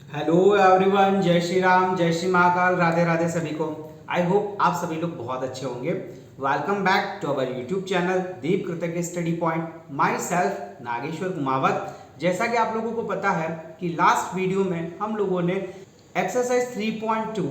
Hello everyone, जय श्री राम, जय श्री महाकाल, राधे राधे सभी को। आई होप आप सभी लोग बहुत अच्छे होंगे। Welcome back to our YouTube channel Deep Kritagya study point. Myself Nageshwar Kumawat. जैसा कि आप लोगों को पता है कि लास्ट वीडियो में हम लोगों ने एक्सरसाइज 3.2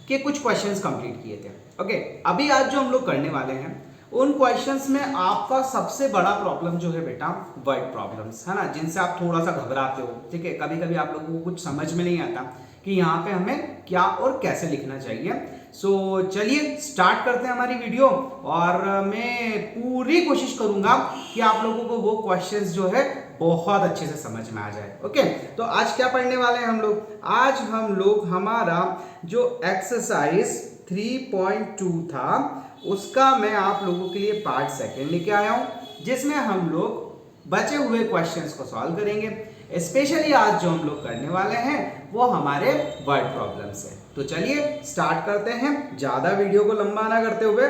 के कुछ क्वेश्चंस कंप्लीट किए थे। ओके, अभी आज जो हम लोग करने वाले हैं उन क्वेश्चंस में आपका सबसे बड़ा प्रॉब्लम जो है बेटा वर्ड प्रॉब्लम्स है ना, जिनसे आप थोड़ा सा घबराते हो। ठीक है, कभी कभी आप लोगों को कुछ समझ में नहीं आता कि यहाँ पे हमें क्या और कैसे लिखना चाहिए। सो चलिए स्टार्ट करते हैं हमारी वीडियो, और मैं पूरी कोशिश करूंगा कि आप लोगों को वो क्वेश्चंस जो है बहुत अच्छे से समझ में आ जाए। ओके, तो आज क्या पढ़ने वाले हैं हम लोग? आज हम लोग हमारा जो एक्सरसाइज 3.2 था उसका मैं आप लोगों के लिए पार्ट सेकंड लेके आया हूं, जिसमें हम लोग बचे हुए क्वेश्चंस को सॉल्व करेंगे। स्पेशली आज जो हम लोग करने वाले हैं वो हमारे वर्ड प्रॉब्लम्स है। तो चलिए स्टार्ट करते हैं, ज्यादा वीडियो को लंबा ना करते हुए।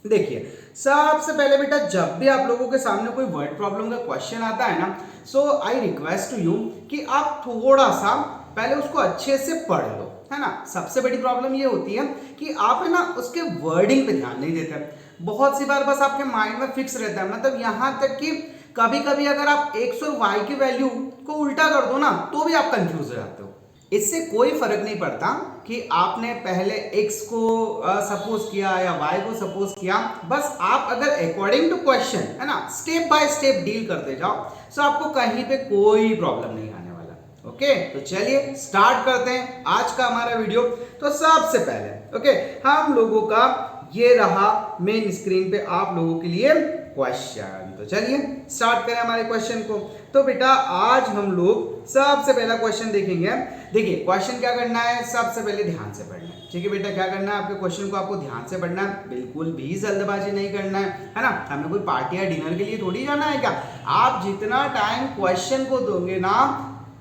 देखिए, सबसे पहले बेटा जब भी आप लोगों के सामने कोई वर्ड प्रॉब्लम का क्वेश्चन आता है ना, सो आई रिक्वेस्ट टू यू कि आप थोड़ा सा पहले उसको अच्छे से पढ़ लो, है ना। सबसे बड़ी प्रॉब्लम ये होती है कि आप है ना उसके वर्डिंग पे ध्यान नहीं देते। बहुत सी बार बस आपके माइंड में फिक्स रहता है, मतलब यहां तक कि कभी कभी अगर आप एक्स और वाई की वैल्यू को उल्टा कर दो ना तो भी आप कंफ्यूज हो जाते हो। इससे कोई फर्क नहीं पड़ता कि आपने पहले x को सपोज किया या y को सपोज किया। बस आप अगर अकॉर्डिंग टू क्वेश्चन है ना स्टेप बाय स्टेप डील करते जाओ, तो आपको कहीं पे कोई प्रॉब्लम नहीं आने वाला। ओके, तो चलिए स्टार्ट करते हैं आज का हमारा वीडियो। तो सबसे पहले ओके, हम लोगों का ये रहा मेन स्क्रीन पे आप लोगों के लिए क्वेश्चन। तो चलिए स्टार्ट करें हमारे क्वेश्चन को। तो बेटा आज हम लोग सबसे पहला क्वेश्चन देखेंगे। देखिए क्वेश्चन क्या करना है, सबसे पहले ध्यान से पढ़ना है। ठीक है बेटा, क्या करना है, आपके क्वेश्चन को आपको ध्यान से पढ़ना है, बिल्कुल भी जल्दबाजी नहीं करना है ना। हमें कोई पार्टी या डिनर के लिए थोड़ी जाना है क्या। आप जितना टाइम क्वेश्चन को दोगे ना,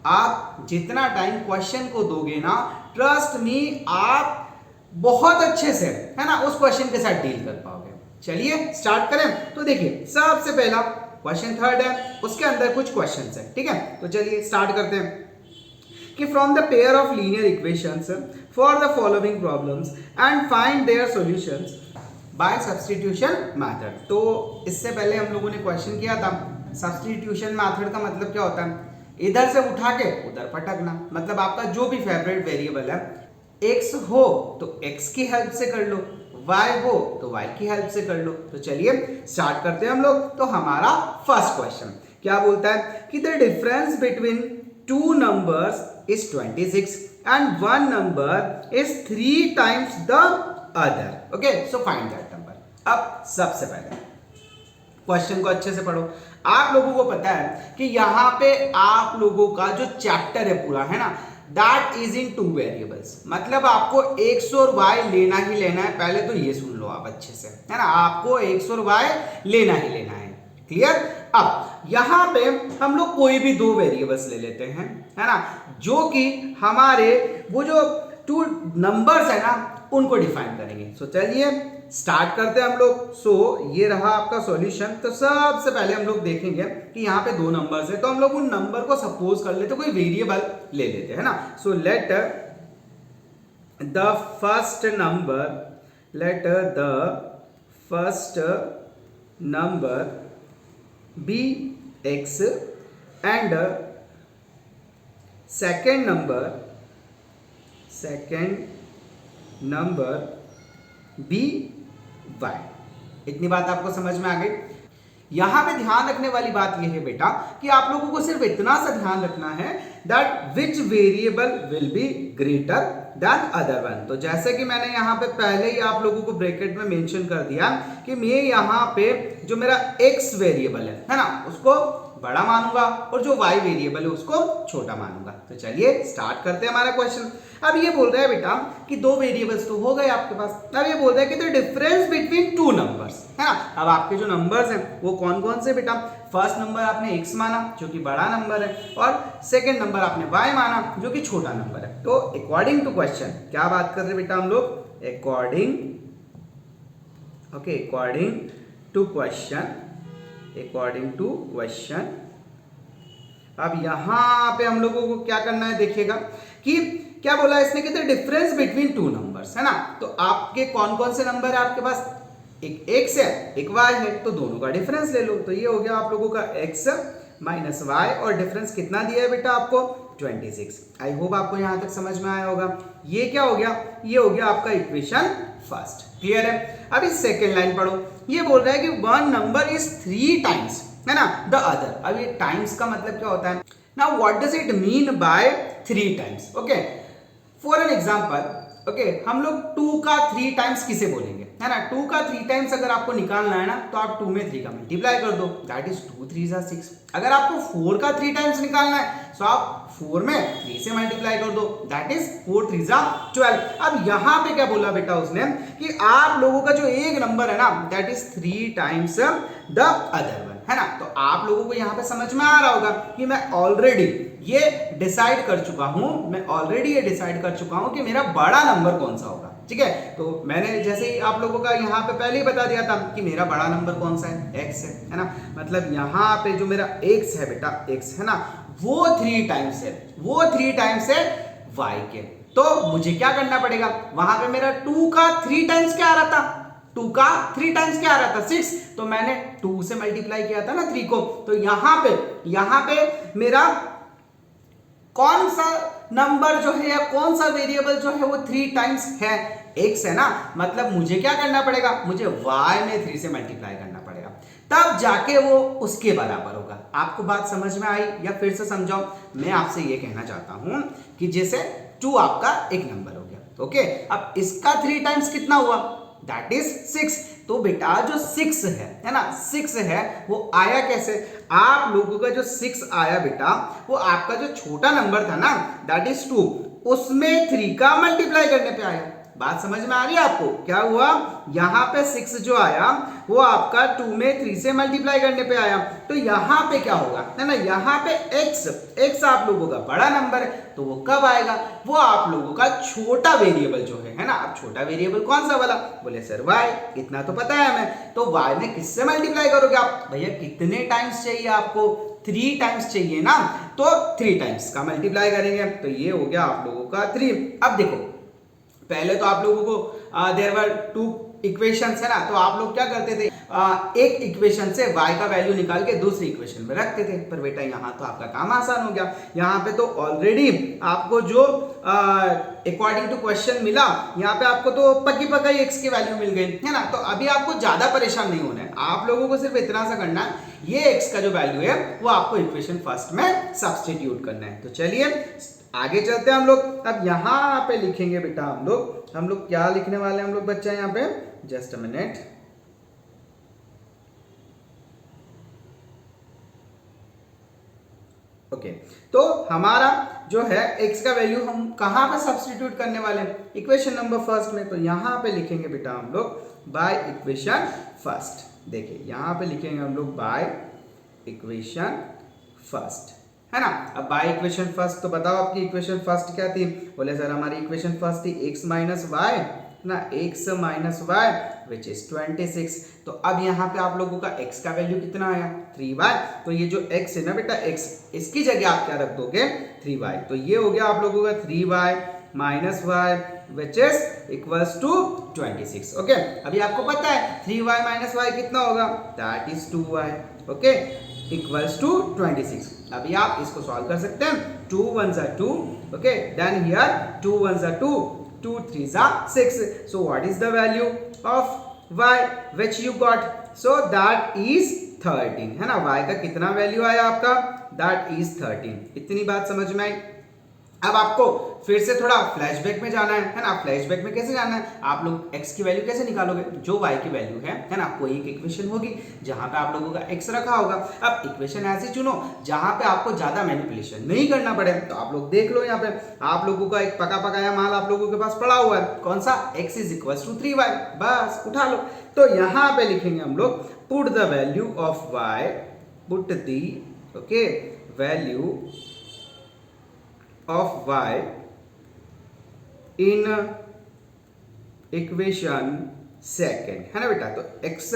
आप जितना टाइम क्वेश्चन को दोगे ना, ट्रस्ट मी आप बहुत अच्छे से है ना उस क्वेश्चन के साथ डील कर पाओगे। चलिए स्टार्ट करें। तो देखिए सबसे पहला क्वेश्चन थर्ड है, उसके अंदर कुछ क्वेश्चंस है। ठीक है, तो चलिए स्टार्ट करते हैं कि from the pair of linear equations for the following problems and find their solutions by substitution method. तो इससे पहले हम लोगों ने क्वेश्चन किया था सब्स्टिट्यूशन मेथड का मतलब क्या होता है, इधर से उठा के उधर पटकना। मतलब आपका जो भी फेवरेट वेरिएबल है, x हो तो x की हेल्प से कर लो, y हो तो y की हेल्प से कर लो। तो चलिए स्टार्ट करते हैं हम लोग। तो हमारा फर्स्ट क्वेश्चन क्या बोलता है कि the difference between two numbers is 26 and one number is 3 times the other. Okay, so find that number. अब सबसे पहले क्वेश्चन को अच्छे से पढ़ो। आप लोगों को पता है कि यहाँ पे आप लोगों का जो चैप्टर है पूरा है ना, that is in two variables. मतलब आपको x और y लेना ही लेना है। पहले तो ये सुन लो आप अच्छे से, है ना, आपको x और y लेना ही लेना है। क्लियर। अब यहां पे हम लोग कोई भी दो वेरिएबल्स ले लेते हैं, है ना, जो कि हमारे वो जो टू नंबर्स है ना उनको डिफाइन करेंगे। सो चलिए स्टार्ट करते हैं हम लोग। सो ये रहा आपका सॉल्यूशन। तो सबसे पहले हम लोग देखेंगे कि यहाँ पे दो नंबर्स है, तो हम लोग उन नंबर को सपोज कर लेते, कोई वेरिएबल ले लेते हैं ना। So let the first number be x and second number be Y. इतनी बात आपको समझ में आ गई। यहां पे ध्यान रखने वाली बात यह है बेटा कि आप लोगों को सिर्फ इतना सा ध्यान रखना है that which variable will be greater than other one. तो जैसे कि मैंने यहां पे पहले ही आप लोगों को ब्रैकेट में मेंशन कर दिया कि मैं यहां पे जो मेरा x वेरिएबल है ना, उसको बड़ा मानूंगा और जो y वेरिएबल है उसको छोटा मानूंगा। तो चलिए स्टार्ट करते हैं हमारा क्वेश्चन। अब ये बोल रहा है बेटा कि दो वेरिएबल्स तो हो गए आपके पास। अब ये बोल रहा है कि the difference between two numbers, है ना। अब आपके जो नंबर्स हैं वो कौन कौन से बेटा, फर्स्ट नंबर आपने x माना जो कि बड़ा नंबर है, और सेकंड नंबर आपने y माना जो कि छोटा नंबर है। तो अकॉर्डिंग टू क्वेश्चन क्या बात कर रहे हैं बेटा हम लोग, अकॉर्डिंग टू क्वेश्चन अब यहाँ पे हम लोगों को क्या करना है, देखिएगा कि क्या बोला इसने, कहते डिफरेंस बिटवीन टू नंबर्स, है ना। तो आपके कौन कौन से नंबर है आपके पास, एक x है एक y है, तो दोनों का डिफरेंस ले लो। तो ये हो गया आप लोगों का x माइनस वाई, और डिफरेंस कितना दिया है बेटा आपको 26। आई होप आपको यहां तक समझ में आया होगा। ये क्या हो गया, ये हो गया आपका इक्वेशन फर्स्ट। क्लियर है। अब इस सेकेंड लाइन पढ़ो, ये बोल रहा है कि वन नंबर इज 3 टाइम्स, है ना, द अदर। अब ये टाइम्स का मतलब क्या होता है, now what does it mean by 3 times. Okay, for an example, okay, हम लोग 2 का 3 टाइम्स किसे बोलेंगे, है ना। 2 का 3 टाइम्स अगर आपको निकालना है ना, तो आप 2 में 3 का मल्टीप्लाई कर दो, दैट इज 2 3 जा 6। अगर आपको 4 का 3 टाइम्स निकालना है, तो आप 4 में 3 से मल्टीप्लाई कर दो, दैट इज 4 3 जा 12। अब यहां पे क्या बोला बेटा उसने, कि आप लोगों का जो एक नंबर है ना, that is 3 times the other one, है ना। तो आप लोगों को यहां पे समझ में आ रहा होगा कि मैं ऑलरेडी ये डिसाइड कर चुका हूं कि मेरा बड़ा नंबर कौन सा होगा। ठीक है, तो मैंने जैसे ही आप लोगों का यहाँ पे पहले ही बता दिया था कि मेरा बड़ा नंबर कौन सा है, x है ना। मतलब यहाँ पे जो मेरा x है बेटा, x है ना, वो 3 टाइम्स है y के। तो मुझे क्या करना पड़ेगा, वहां पे मेरा 2 का 3 टाइम्स क्या आ रहा था, 2 का 3 टाइम्स क्या आ रहा था 6, तो मैंने 2 से मल्टीप्लाई किया था ना 3 को। तो यहाँ पे मेरा कौन सा नंबर जो है या कौन सा वेरिएबल जो है वो 3 टाइम्स है, x है ना। मतलब मुझे क्या करना पड़ेगा, मुझे y में 3 से मल्टीप्लाई करना पड़ेगा, तब जाके वो उसके बराबर होगा। आपको बात समझ में आई या फिर से समझाओ। मैं आपसे ये कहना चाहता हूं कि जैसे 2 आपका एक नंबर हो गया, ओके, अब इसका 3 टाइम्स कितना हुआ, दैट इज 6। तो बेटा जो 6 है ना, 6 है वो आया कैसे, आप लोगों का जो 6 आया बेटा, वो आपका जो छोटा नंबर था ना, दैट इज 2, उसमें 3 का मल्टीप्लाई करने पे आया। बात समझ में आ रही है आपको, क्या हुआ, यहां पे 6 जो आया वो आपका 2 में 3 से मल्टीप्लाई करने पे आया। तो यहां पे क्या होगा, है ना, यहां पे x आप लोगों का बड़ा नंबर है, तो वो कब आएगा, वो आप लोगों का छोटा वेरिएबल जो है ना। अब छोटा वेरिएबल कौन सा वाला, बोले सर y, इतना तो पता है हमें। तो y में किससे मल्टीप्लाई करोगे आप, भैया कितने टाइम्स चाहिए आपको, 3 टाइम्स चाहिए ना, तो 3 टाइम्स का मल्टीप्लाई करेंगे। तो ये हो गया आप लोगों का 3। अब देखो, पहले तो आप लोगों को देयर वर 2 इक्वेशंस, है ना, तो आप लोग क्या करते थे, एक इक्वेशन से y का वैल्यू निकाल के दूसरी इक्वेशन में रखते थे। पर बेटा यहाँ तो आपका काम आसान हो गया, यहाँ पे तो ऑलरेडी आपको जो अकॉर्डिंग टू क्वेश्चन मिला, यहाँ पे आपको तो पक्की पक्की x की वैल्यू मिल गई, है ना। तो अभी आपको ज्यादा परेशान नहीं होना है, आप लोगों को सिर्फ इतना सा करना है, ये x का जो वैल्यू है वो आपको इक्वेशन फर्स्ट में सब्स्टिट्यूट करना है। तो चलिए आगे चलते हैं हम लोग। अब यहाँ पे लिखेंगे बेटा हम लोग क्या लिखने वाले हैं हम लोग बच्चा, यहाँ पे जस्ट अ मिनट। ओके, तो हमारा जो है x का वैल्यू हम कहां पे सब्स्टिट्यूट करने वाले हैं, इक्वेशन नंबर फर्स्ट में। तो यहां पे लिखेंगे बेटा हम लोग बाय इक्वेशन फर्स्ट। देखिए यहां पे लिखेंगे हम लोग बाय इक्वेशन फर्स्ट, है ना। अब बाय इक्वेशन फर्स्ट, तो बताओ आपकी इक्वेशन फर्स्ट क्या थी, बोले सर हमारी इक्वेशन फर्स्ट थी x माइनस वाई ना, x minus Y which is 26। तो अब यहाँ पे आप लोगों का x का वैल्यू कितना आया 3y। तो ये जो x है ना बेटा, x, इसकी जगह आप क्या रख दोगे 3y। तो ये हो गया आप लोगों का 3y minus Y which is equals to 26। Okay, अभी आपको पता है 3y माइनस वाई कितना होगा, that is 2y, okay, equals to 26। अभी आप इसको सॉल्व कर सकते हैं, 2 1s are 2, okay, then here 2 1s are 2, 2 3s are 6. So what is the value of y which you got? So that is 13, है ना। y का कितना वैल्यू आया आपका, that is 13। इतनी बात समझ में आई। अब आपको फिर से थोड़ा फ्लैशबैक में जाना है ना। फ्लैशबैक में कैसे जाना है, आप लोग x की वैल्यू कैसे निकालोगे, जो y की वैल्यू है ना, कोई एक इक्वेशन होगी जहां पे आप लोगों का x रखा होगा। अब इक्वेशन ऐसी चुनो जहां पे आपको ज्यादा मैनिपुलेशन नहीं करना पड़े। तो आप लोग देख लो, यहाँ पे आप लोगों का एक पका पकाया माल आप लोगों के पास पड़ा हुआ है, कौन सा, x is equal to 3y, बस उठा लो। तो यहाँ पे लिखेंगे हम लोग put the value of y, put the okay value of y in equation second, है ना बेटा। तो x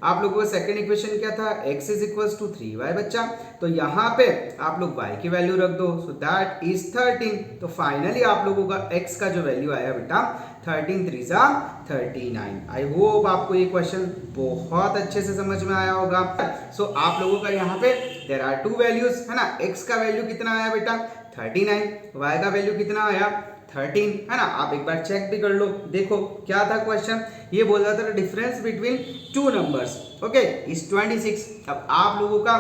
आप लोगों का सेकंड इक्वेशन क्या था, x is equal to 3y बच्चा। तो यहाँ पे आप लोग y की वैल्यू रख दो, सो दैट इज 13। तो फाइनली आप लोगों का x का जो वैल्यू आया बेटा 13 3 जा 39। आई होप आपको ये क्वेश्चन बहुत अच्छे से समझ में आया होगा। सो आप लोगों का यहाँ पे देयर आर टू वैल्यूज है ना, x का वैल्यू कितना आया बेटा 39, y का वैल्यू कितना आया 13 है ना। आप एक बार चेक भी कर लो, देखो क्या था क्वेश्चन, ये बोल रहा था difference between two numbers okay is 26। अब आप लोगों का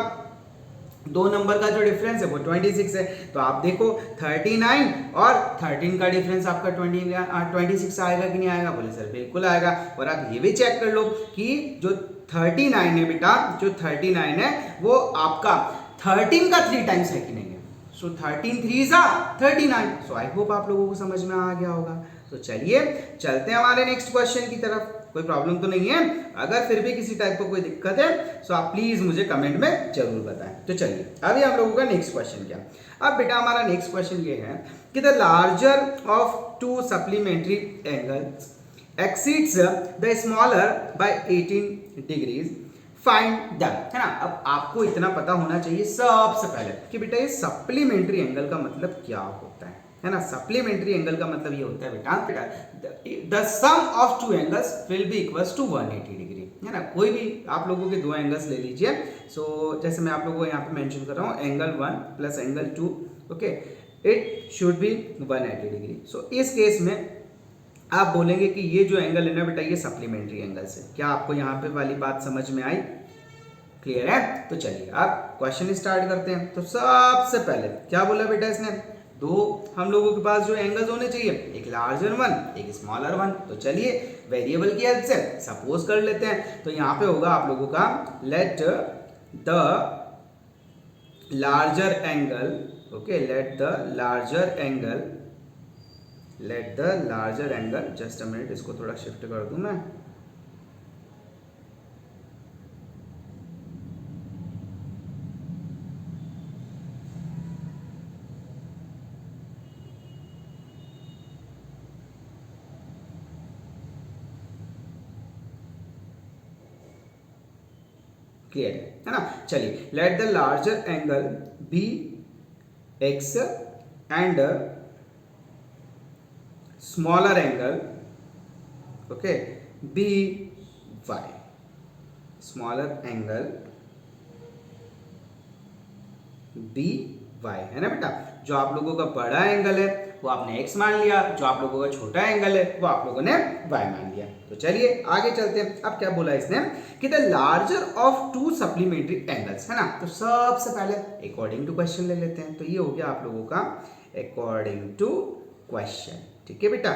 दो नंबर का जो डिफरेंस है वो 26 है, तो आप देखो 39 और 13 का डिफरेंस आपका 26 आएगा कि नहीं आएगा, बोले सर बिल्कुल आएगा। और आप ये भी चेक कर लो कि जो 39 है बेटा, जो 39 है वो आपका 13 का 3 टाइम्स है कि नहीं है। सो 13 3 जा 39। सो आई होप आप लोगों को समझ में आ गया होगा। तो चलिए चलते हैं हमारे नेक्स्ट क्वेश्चन की तरफ। कोई प्रॉब्लम तो नहीं है, अगर फिर भी किसी टाइप को कोई दिक्कत है सो आप प्लीज मुझे कमेंट में जरूर बताएं। तो चलिए अभी हम लोगों का नेक्स्ट क्वेश्चन क्या, अब बेटा हमारा नेक्स्ट क्वेश्चन ये है कि the larger of to supplementary angles exceeds the smaller by 18 degrees find the, है ना। अब आपको इतना पता होना चाहिए सबसे पहले कि बेटा ये सप्लीमेंट्री एंगल का मतलब क्या होता है ना। सप्लीमेंट्री एंगल का मतलब ये होता है बेटा the sum of two angles will be equals to 180 degree, है ना। कोई भी आप लोगों के दो एंगल्स ले लीजिए। सो जैसे मैं आप लोगों को यहाँ पे मेंशन कर रहा हूँ angle 1 plus angle 2 okay, it should be 180 degree. So इस केस में आप बोलेंगे कि ये जो एंगल है ना बेटा ये सप्लीमेंट्री एंगल्स है। क्या आपको यहाँ पे वाली बात समझ में आई, क्लियर है। तो चलिए आप क्वेश्चन स्टार्ट करते हैं। तो सबसे पहले क्या बोला बेटा इसने, दो हम लोगों के पास जो एंगल्स होने चाहिए, एक लार्जर वन एक स्मॉलर वन। तो चलिए वेरिएबल की हेल्प से सपोज कर लेते हैं। तो यहाँ पे होगा आप लोगों का late the larger angle okay, late the larger angle just a minute, इसको थोड़ा शिफ्ट कर दूं मैं। क्लियर है ना। चलिए let the larger angle be x and smaller angle okay be Y, smaller angle be Y, है ना बेटा। जो आप लोगों का बड़ा एंगल है वो आपने x मान लिया, जो आप लोगों का छोटा एंगल है वो आप लोगों ने y मान लिया। तो चलिए आगे चलते हैं। अब क्या बोला इसने कि the larger of to supplementary angles, है ना। तो सबसे पहले अकॉर्डिंग टू क्वेश्चन ले लेते हैं। तो ये हो गया आप लोगों का अकॉर्डिंग टू क्वेश्चन, ठीक है बेटा,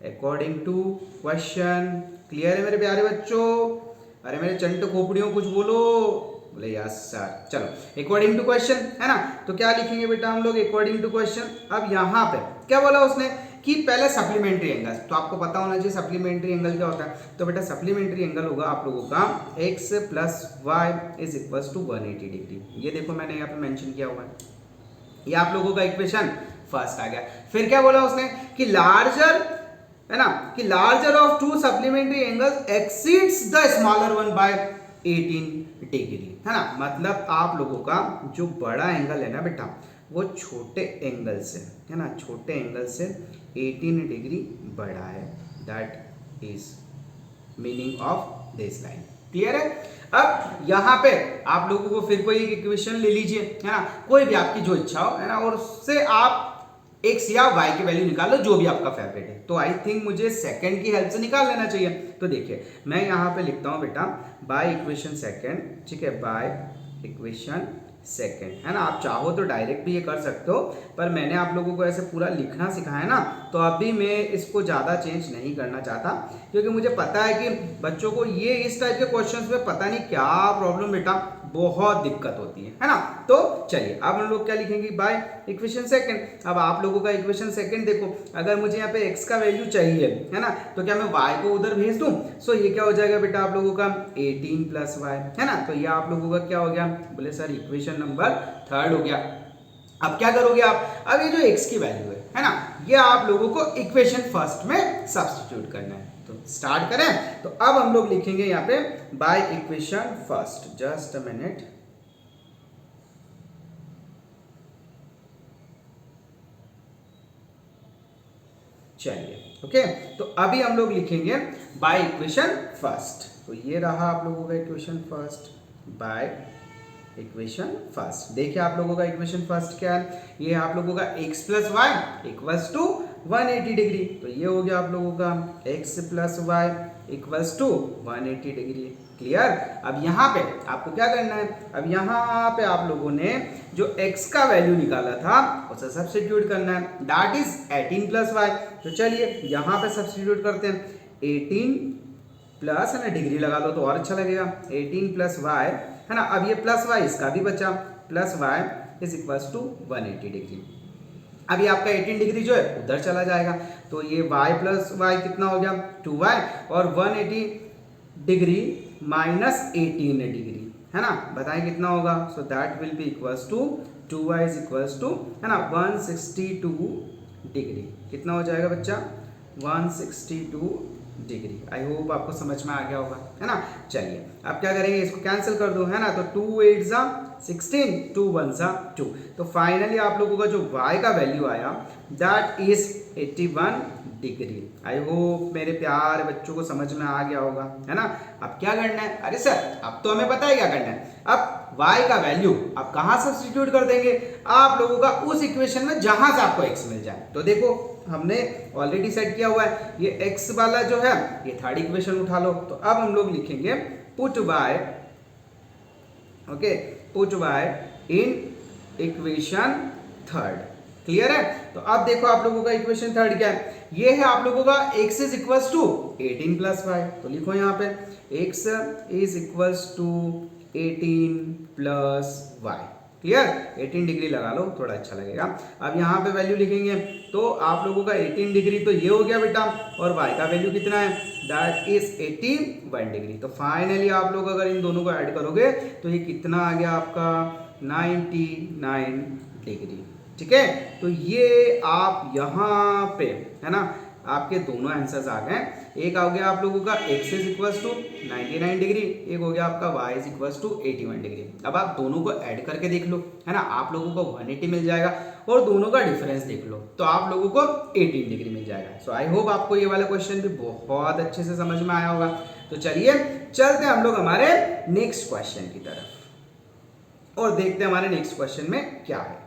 अकॉर्डिंग टू क्वेश्चन। क्लियर है मेरे प्यारे बच्चों, अरे मेरे चंट खोपड़ियों कुछ बोलो, बोले यस सर। चलो अकॉर्डिंग टू क्वेश्चन, है ना। तो क्या लिखेंगे बेटा हम लोग अकॉर्डिंग टू क्वेश्चन। अब यहाँ पे क्या बोला उसने कि पहले सप्लीमेंट्री एंगल, तो आपको पता होना चाहिए सप्लीमेंट्री एंगल क्या होता है। तो बेटा सप्लीमेंट्री एंगल होगा आप लोगों का x plus Y is equal to 180 degree. ये देखो मैंने यहाँ पे मेंशन किया हुआ है, ये आप लोगों का इक्वेशन फर्स्ट आ गया। फिर क्या बोला उसने कि लार्जर, है ना, कि larger of to supplementary angles exceeds the smaller one by 18 degree, है ना। मतलब आप लोगों का जो बड़ा एंगल है ना बेटा वो छोटे एंगल से, है ना, छोटे एंगल से 18 डिग्री बड़ा है। That is meaning of this line. Clear है। अब यहाँ पे आप लोगों को फिर कोई एक इक्वेशन ले लीजिए, है ना, कोई भी आपकी जो इच्छा हो, है ना, और उससे आप x या y की वैल्यू निकालो जो भी आपका फेवरेट है। तो आई थिंक मुझे सेकंड की हेल्प से निकाल लेना चाहिए। तो देखिए मैं यहाँ पे लिखता हूँ बेटा बाय इक्वेशन सेकंड, ठीक है, बाय इक्वेशन सेकंड, है ना। आप चाहो तो डायरेक्ट भी ये कर सकते हो, पर मैंने आप लोगों को ऐसे पूरा लिखना सिखाया ना, तो अभी मैं इसको ज़्यादा चेंज नहीं करना चाहता, क्योंकि मुझे पता है कि बच्चों को ये इस टाइप के क्वेश्चंस में पता नहीं क्या प्रॉब्लम बेटा बहुत दिक्कत होती है ना। तो चलिए अब हम लोग क्या लिखेंगे बाय इक्वेशन सेकंड। अब आप लोगों का इक्वेशन सेकंड देखो, अगर मुझे यहाँ पे x का वैल्यू चाहिए, है ना, तो क्या मैं y को उधर भेज दूं। सो ये क्या हो जाएगा बेटा आप लोगों का 18 प्लस y, है ना। तो ये आप लोगों का क्या हो गया, बोले सर इक्वेशन नंबर थर्ड हो गया। अब क्या करोगे आप, अब ये जो x की वैल्यू है ना, ये आप लोगों को इक्वेशन फर्स्ट में सब्स्टिट्यूट करना है। तो स्टार्ट करें। तो अब हम लोग लिखेंगे यहाँ पे by equation first, just a minute. चलिए ओके, तो अभी हम लोग लिखेंगे बाय इक्वेशन फर्स्ट। तो ये रहा आप लोगों का equation first, by equation first. देखिए आप लोगों का इक्वेशन फर्स्ट क्या है, ये आप लोगों का x plus Y equals to 180 degree. तो ये हो गया आप लोगों का x plus Y equals to 180 degree. Clear. अब यहाँ पे आपको क्या करना है, अब यहाँ पे आप लोगों ने जो x का वैल्यू निकाला था उसे सब्स्टिट्यूट करना है, दैट इज 18 प्लस वाई। तो चलिए यहाँ पे सब्स्टिट्यूट करते हैं, 18 प्लस है ना, डिग्री लगा दो तो और अच्छा लगेगा, 18 प्लस वाई है ना। अब ये प्लस वाई इसका भी बचा, plus Y is equals to 180 degree. अभी आपका 18 डिग्री जो है उधर चला जाएगा, तो ये y प्लस वाई कितना हो गया 2y, और 180 डिग्री माइनस 18 डिग्री है ना, बताएं कितना होगा। So that will be equals to 2y is equals to है ना 162 डिग्री। कितना हो जाएगा बच्चा 162 डिग्री। आई होप आपको समझ में आ गया होगा, है ना। चलिए अब क्या करेंगे, इसको कैंसिल कर दो है ना, तो 2 8 जा 16, 2 1 जा 2। तो फाइनली आप लोगों का जो y का वैल्यू आया that is 81 degree. I hope मेरे प्यारे बच्चों को समझ में आ गया होगा, है ना। अब क्या करना है, अरे सर अब तो हमें पता है क्या करना है। अब y का वैल्यू अब कहाँ सब्स्टिट्यूट कर देंगे, आप लोगों का उस इक्वेशन में जहां से आपको x मिल जाए। तो देखो हमने ऑलरेडी सेट किया हुआ है, ये x वाला जो है ये थर्ड इक्वेशन उठा लो। तो अब हम लोग लिखेंगे put y, okay, put y in equation third. Clear है। तो अब देखो आप लोगों का इक्वेशन थर्ड क्या है, ये है आप लोगों का x is equals to 18 plus Y. तो लिखो यहाँ पे x is equals to 18 plus Y. Clear, 18 degree लगा लो थोड़ा अच्छा लगेगा। अब यहाँ पे वैल्यू लिखेंगे तो आप लोगों का 18 डिग्री तो ये हो गया बेटा, और y का वैल्यू कितना है दैट इज 81 डिग्री। तो फाइनली आप लोग अगर इन दोनों को ऐड करोगे तो ये कितना आ गया आपका 99 डिग्री। ठीक है, तो ये आप यहाँ पे है ना आपके दोनों आंसर्स आ गए। एक आ गया आप लोगों का x is equals to 99 degree, एक हो गया आपका y is equals to 81 degree. अब आप दोनों को ऐड करके देख लो, है ना, आप लोगों को 180 मिल जाएगा, और दोनों का डिफरेंस देख लो तो आप लोगों को 18 डिग्री मिल जाएगा। सो आई होप आपको ये वाला क्वेश्चन भी बहुत अच्छे से समझ में आया होगा। तो चलिए चलते हैं हम लोग हमारे नेक्स्ट क्वेश्चन की तरफ और देखते हैं हमारे नेक्स्ट क्वेश्चन में क्या है।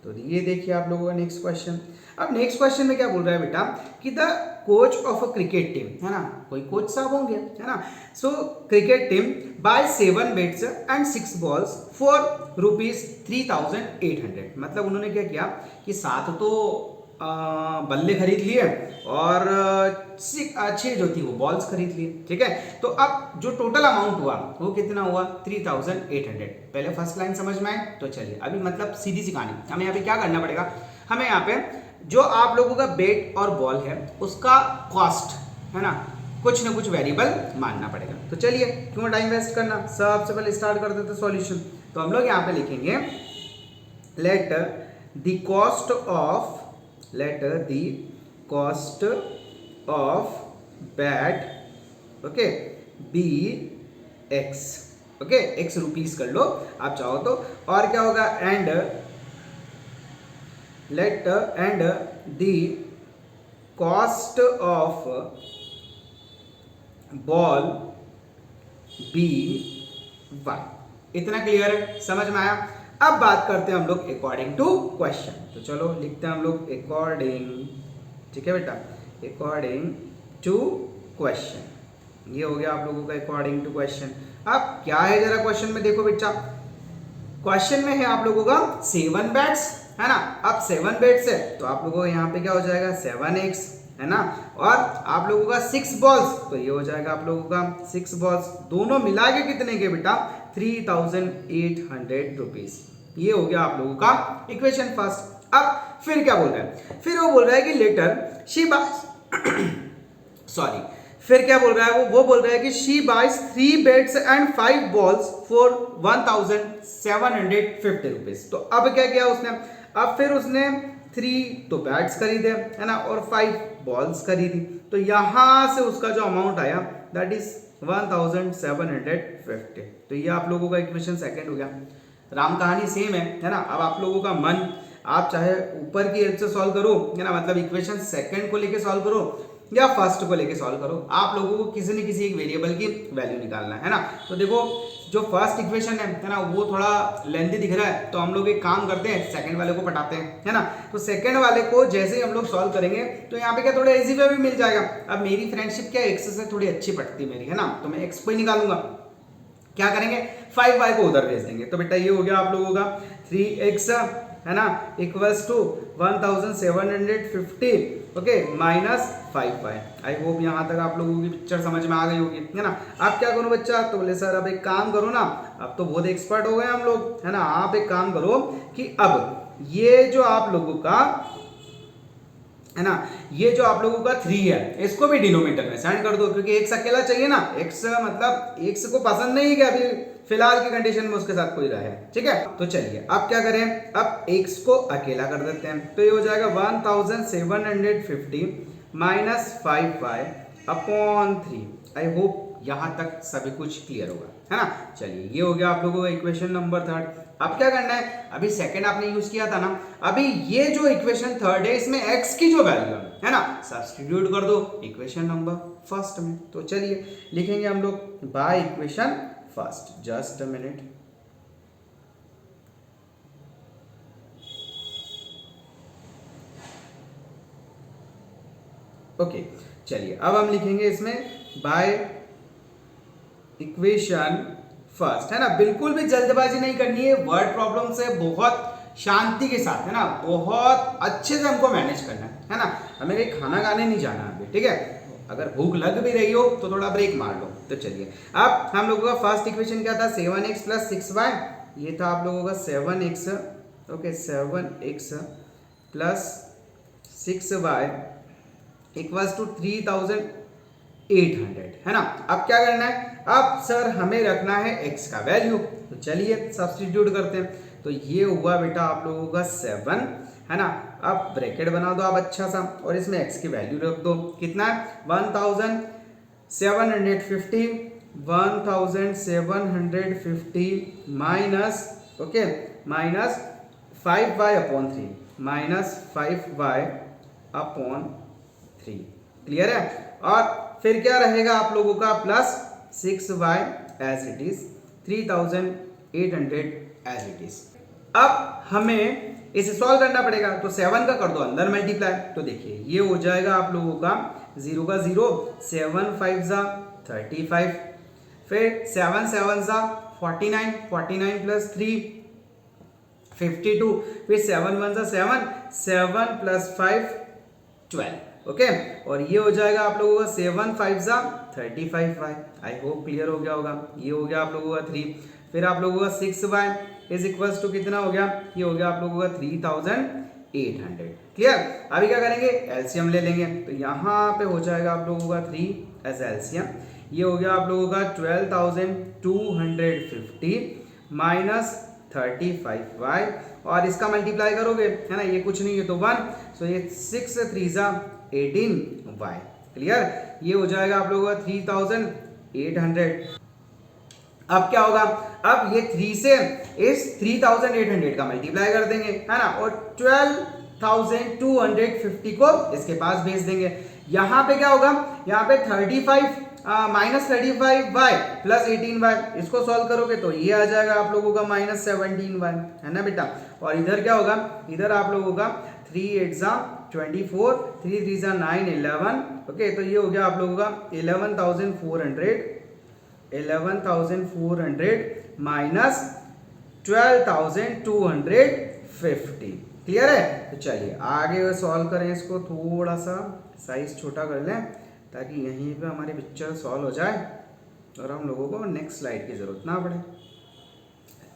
तो ये देखिए आप लोगों का नेक्स्ट क्वेश्चन। अब नेक्स्ट क्वेश्चन में क्या बोल रहा है बेटा कि the coach of a cricket team, है ना, कोई कोच साहब होंगे, है ना। So cricket team buy 7 bats and 6 balls for ₹3,800। मतलब उन्होंने क्या किया कि 7 तो बल्ले खरीद लिए और 6 जो थी वो बॉल्स खरीद लिए। ठीक है, तो अब जो टोटल अमाउंट हुआ वो कितना हुआ 3,800। पहले फर्स्ट लाइन समझ में आए। तो चलिए अभी मतलब सीधी सी कहानी, हमें यहाँ पे क्या करना पड़ेगा, हमें यहाँ पे जो आप लोगों का बैट और बॉल है उसका कॉस्ट है ना कुछ ना कुछ वेरिएबल मानना पड़ेगा। तो चलिए क्यों टाइम वेस्ट करना, सबसे पहले स्टार्ट कर देते सॉल्यूशन। तो हम लोग यहाँ पे लिखेंगे let the cost of bat okay be x, okay x rupees कर लो आप चाहो तो, और क्या होगा and let and the cost of ball be y। इतना क्लियर है, समझ में आया। अब बात करते हैं हम लोग अकॉर्डिंग टू क्वेश्चन। तो चलो लिखते हैं हम लोग अकॉर्डिंग, ठीक है बेटा, अकॉर्डिंग टू क्वेश्चन। ये हो गया आप लोगों का अकॉर्डिंग टू क्वेश्चन। अब क्या है जरा क्वेश्चन में देखो बेटा, क्वेश्चन में है आप लोगों का 7 बैट्स, है ना। अब 7 बैट्स है तो आप लोगों को यहाँ पे क्या हो जाएगा 7x, है ना, और आप लोगों का 6 बॉल्स तो ये हो जाएगा आप लोगों का 6 बॉल्स, दोनों मिला के कितने के बेटा 3,800 रुपीज। ये हो गया आप लोगों का इक्वेशन फर्स्ट। अब फिर क्या बोल रहा है, फिर वो बोल रहा है कि लेटर शी सॉरी फिर क्या बोल रहा है वो बोल रहा है कि she buys 3 bats and 5 balls for 1,750 rupees. तो अब क्या किया उसने, अब फिर उसने 3 तो बैट्स खरीदे, है ना, और 5 बॉल्स खरीदी, तो यहाँ से उसका जो अमाउंट आया दैट इज 1750। तो ये आप लोगों का इक्वेशन सेकंड हो गया। राम कहानी सेम है ना। अब आप लोगों का मन, आप चाहे ऊपर की हेल्प से सॉल्व करो है ना, मतलब इक्वेशन सेकंड को लेके सॉल्व करो या फर्स्ट को लेके सॉल्व करो, आप लोगों को किसी न किसी एक वेरिएबल की वैल्यू निकालना है ना। तो देखो जो फर्स्ट इक्वेशन है ना, वो थोड़ा लेंथी दिख रहा है, तो हम लोग एक काम करते हैं, सेकंड वाले को पटाते हैं है ना। तो सेकंड वाले को जैसे ही हम लोग सॉल्व करेंगे तो यहाँ पे क्या थोड़ा इजी वे भी मिल जाएगा। अब मेरी फ्रेंडशिप क्या एक्स से थोड़ी अच्छी पटती मेरी है ना, तो मैं एक्स को ही निकालूंगा। क्या करेंगे, 5y को उधर भेज देंगे। तो बेटा ये हो गया आप लोगों का 3x है ना equals to 1750 okay minus 5y। I hope यहाँ तक आप लोगों की पिक्चर समझ में आ गई होगी है ना। अब क्या करो बच्चा, तो बोले सर अब एक काम करो ना, अब तो बहुत एक्सपर्ट हो गए हम लोग है ना। आप एक काम करो कि अब ये जो आप लोगों का है ना, ये जो आप लोगों का 3 है इसको भी डिनोमिनेटर में सेंड कर दो, क्योंकि x अकेला चाहिए ना। x मतलब x को पसंद नहीं है कि अभी फिलहाल की कंडीशन में उसके साथ कोई रहे, ठीक है। तो चलिए अब क्या करें, अब x को अकेला कर देते हैं। तो ये हो जाएगा 1750 minus 5y upon 3। I hope यहां तक सभी कुछ क्लियर होगा है ना। चलिए ये हो गया आप लोगों का इक्वेशन नंबर थर्ड। अब क्या करना है, अभी सेकंड आपने यूज किया था ना, अभी ये जो इक्वेशन थर्ड है इसमें x की जो वैल्यू है ना, सब्स्टिट्यूट कर दो इक्वेशन नंबर फर्स्ट में। तो चलिए लिखेंगे हम लोग by equation first. Just a minute. Okay चलिए अब हम लिखेंगे इसमें बाय इक्वेशन फर्स्ट है ना। बिल्कुल भी जल्दबाजी नहीं करनी है, वर्ड प्रॉब्लम से बहुत शांति के साथ है ना, बहुत अच्छे से हमको मैनेज करना है ना। हमें कहीं खाना खाने नहीं जाना अभी, ठीक है। अगर भूख लग भी रही हो तो थोड़ा ब्रेक मार लो। तो चलिए अब हम लोगों का फर्स्ट इक्वेशन क्या था, 7x प्लस 6y। ये था आप लोगों का 7x okay 7x plus 6y equals to 3800 है ना। अब क्या करना है, अब सर हमें रखना है x का वैल्यू। तो चलिए सब्स्टिट्यूट करते हैं। तो ये हुआ बेटा आप लोगों का 7 है ना। अब ब्रैकेट बना दो आप अच्छा सा और इसमें x की वैल्यू रख दो। कितना है 1750 minus okay minus 5y upon 3 minus 5y upon 3। Clear है। और फिर क्या रहेगा आप लोगों का plus 6y as it is 3800 as it is. अब हमें इसे सॉल्व करना पड़ेगा, तो 7 का कर दो अंदर मल्टीप्लाई। तो देखिए ये हो जाएगा आप लोगों का 0 का 0 7 5 जा 35, फिर 7 7 जा 49 49 प्लस 3 52, फिर 7 1 जा 7 7 प्लस 5 12 ओके। और ये हो जाएगा आप लोगों का 7 5 जा 35y। आई होप क्लियर हो गया होगा। ये हो गया आप लोगों का 3, फिर आप लोगों का 6y इज इक्वल्स टू कितना हो गया, ये हो गया आप लोगों का 3800। क्लियर। अभी क्या करेंगे, एलसीएम ले लेंगे। तो यहाँ पे हो जाएगा आप लोगों का 3 एज एलसीएम। ये हो गया आप लोगों का 12250 माइनस 35y और इसका मल्टीप्लाई करोगे है ना, ये कुछ नहीं है तो 1, सो ये 6 3 जा 18y। क्लियर। ये हो जाएगा आप लोगों का 3800। अब क्या होगा, अब ये 3 से इस 3800 का मल्टीप्लाई कर देंगे है ना, और 12250 को इसके पास भेज देंगे। यहाँ पे क्या होगा, यहाँ पे 35 माइनस 35y प्लस 18y, इसको सॉल्व करोगे तो ये आ जाएगा आप लोगों का माइनस 17y है ना बेटा। और इधर क्या होगा, इधर आप लोगों का 3 8 जा 24 3 3 जा 9 11 ओके। तो ये हो गया आप लोगों का 11,400 माइनस 12,250। क्लियर है। तो चलिए आगे सॉल्व करें इसको, थोड़ा सा साइज छोटा कर लें ताकि यहीं पे हमारी पिक्चर सॉल्व हो जाए और हम लोगों को नेक्स्ट स्लाइड की जरूरत ना पड़े।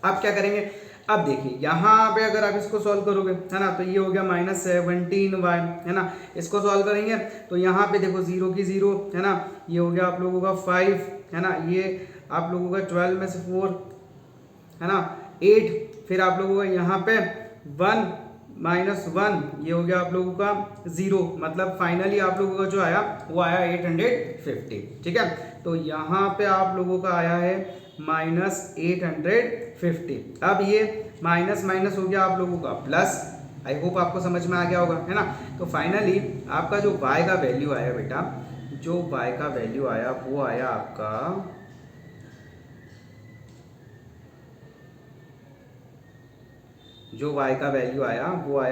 अब क्या करेंगे, अब देखिए यहाँ पे अगर आप इसको सॉल्व करोगे है ना, तो ये हो गया माइनस 17y है ना। इसको सॉल्व करेंगे तो यहाँ पे देखो 0 की 0 है ना, ये हो गया आप लोगों का 5 है ना, ये आप लोगों का 12 में से 4 है ना 8, फिर आप लोगों का यहाँ पे 1 -1, ये हो गया आप लोगों का 0, मतलब फाइनली आप लोगों का जो आया वो आया 850। ठीक है, तो यहाँ पे आप लोगों का आया है -850। अब ये माइनस माइनस हो गया आप लोगों का प्लस। आई होप आपको समझ में आ गया होगा, है ना। तो फाइनली आपका जो y का वैल्यू आया बेटा, जो y का वैल्यू आया वो आया आपका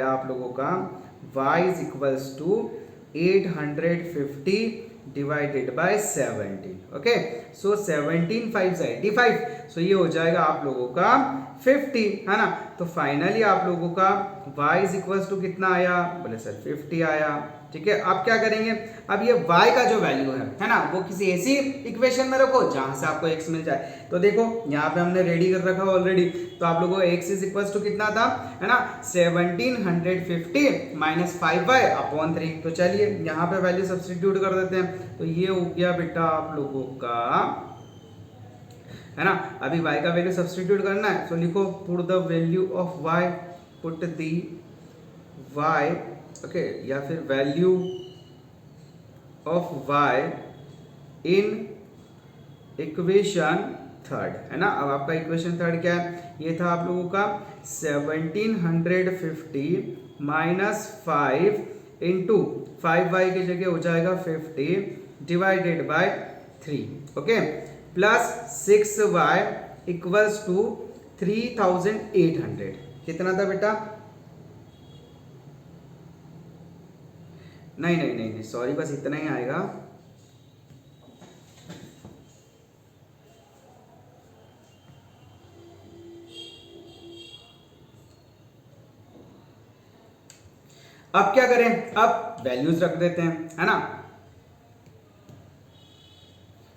आप लोगों का y is equals to 850 divided by 17। Okay, so 17 5 85, so ये हो जाएगा आप लोगों का 50, है ना। तो फाइनली आप लोगों का y इज इक्वल्स टू कितना आया, बोले सर 50 आया। ठीक है, अब क्या करेंगे, अब ये y का जो वैल्यू है ना, वो किसी ऐसी इक्वेशन में रखो जहां से आपको x मिल जाए। तो देखो यहाँ पे हमने रेडी कर रखा ऑलरेडी, तो आप लोगों को x इज इक्वल्स टू कितना था, है ना, 1750 माइनस 5y अपॉन 3। तो चलिए यहाँ पे वैल्यू सब्स्टिट्यूट कर देते हैं, तो ये हो गया बेटा आप लोगों का, है ना। अभी y का वैल्यू सब्स्टिट्यूट करना है, तो लिखो put the value of y, put the y, okay, या फिर value of y in equation third, है ना। अब आपका इक्वेशन थर्ड क्या है, ये था आप लोगों का 1750 माइनस 5 इंटू 5y की जगह हो जाएगा 50 divided by 3, okay, plus 6y equals to 3800। कितना था बेटा, नहीं सॉरी, बस इतना ही आएगा। अब क्या करें, अब वैल्यूज रख देते हैं, है ना।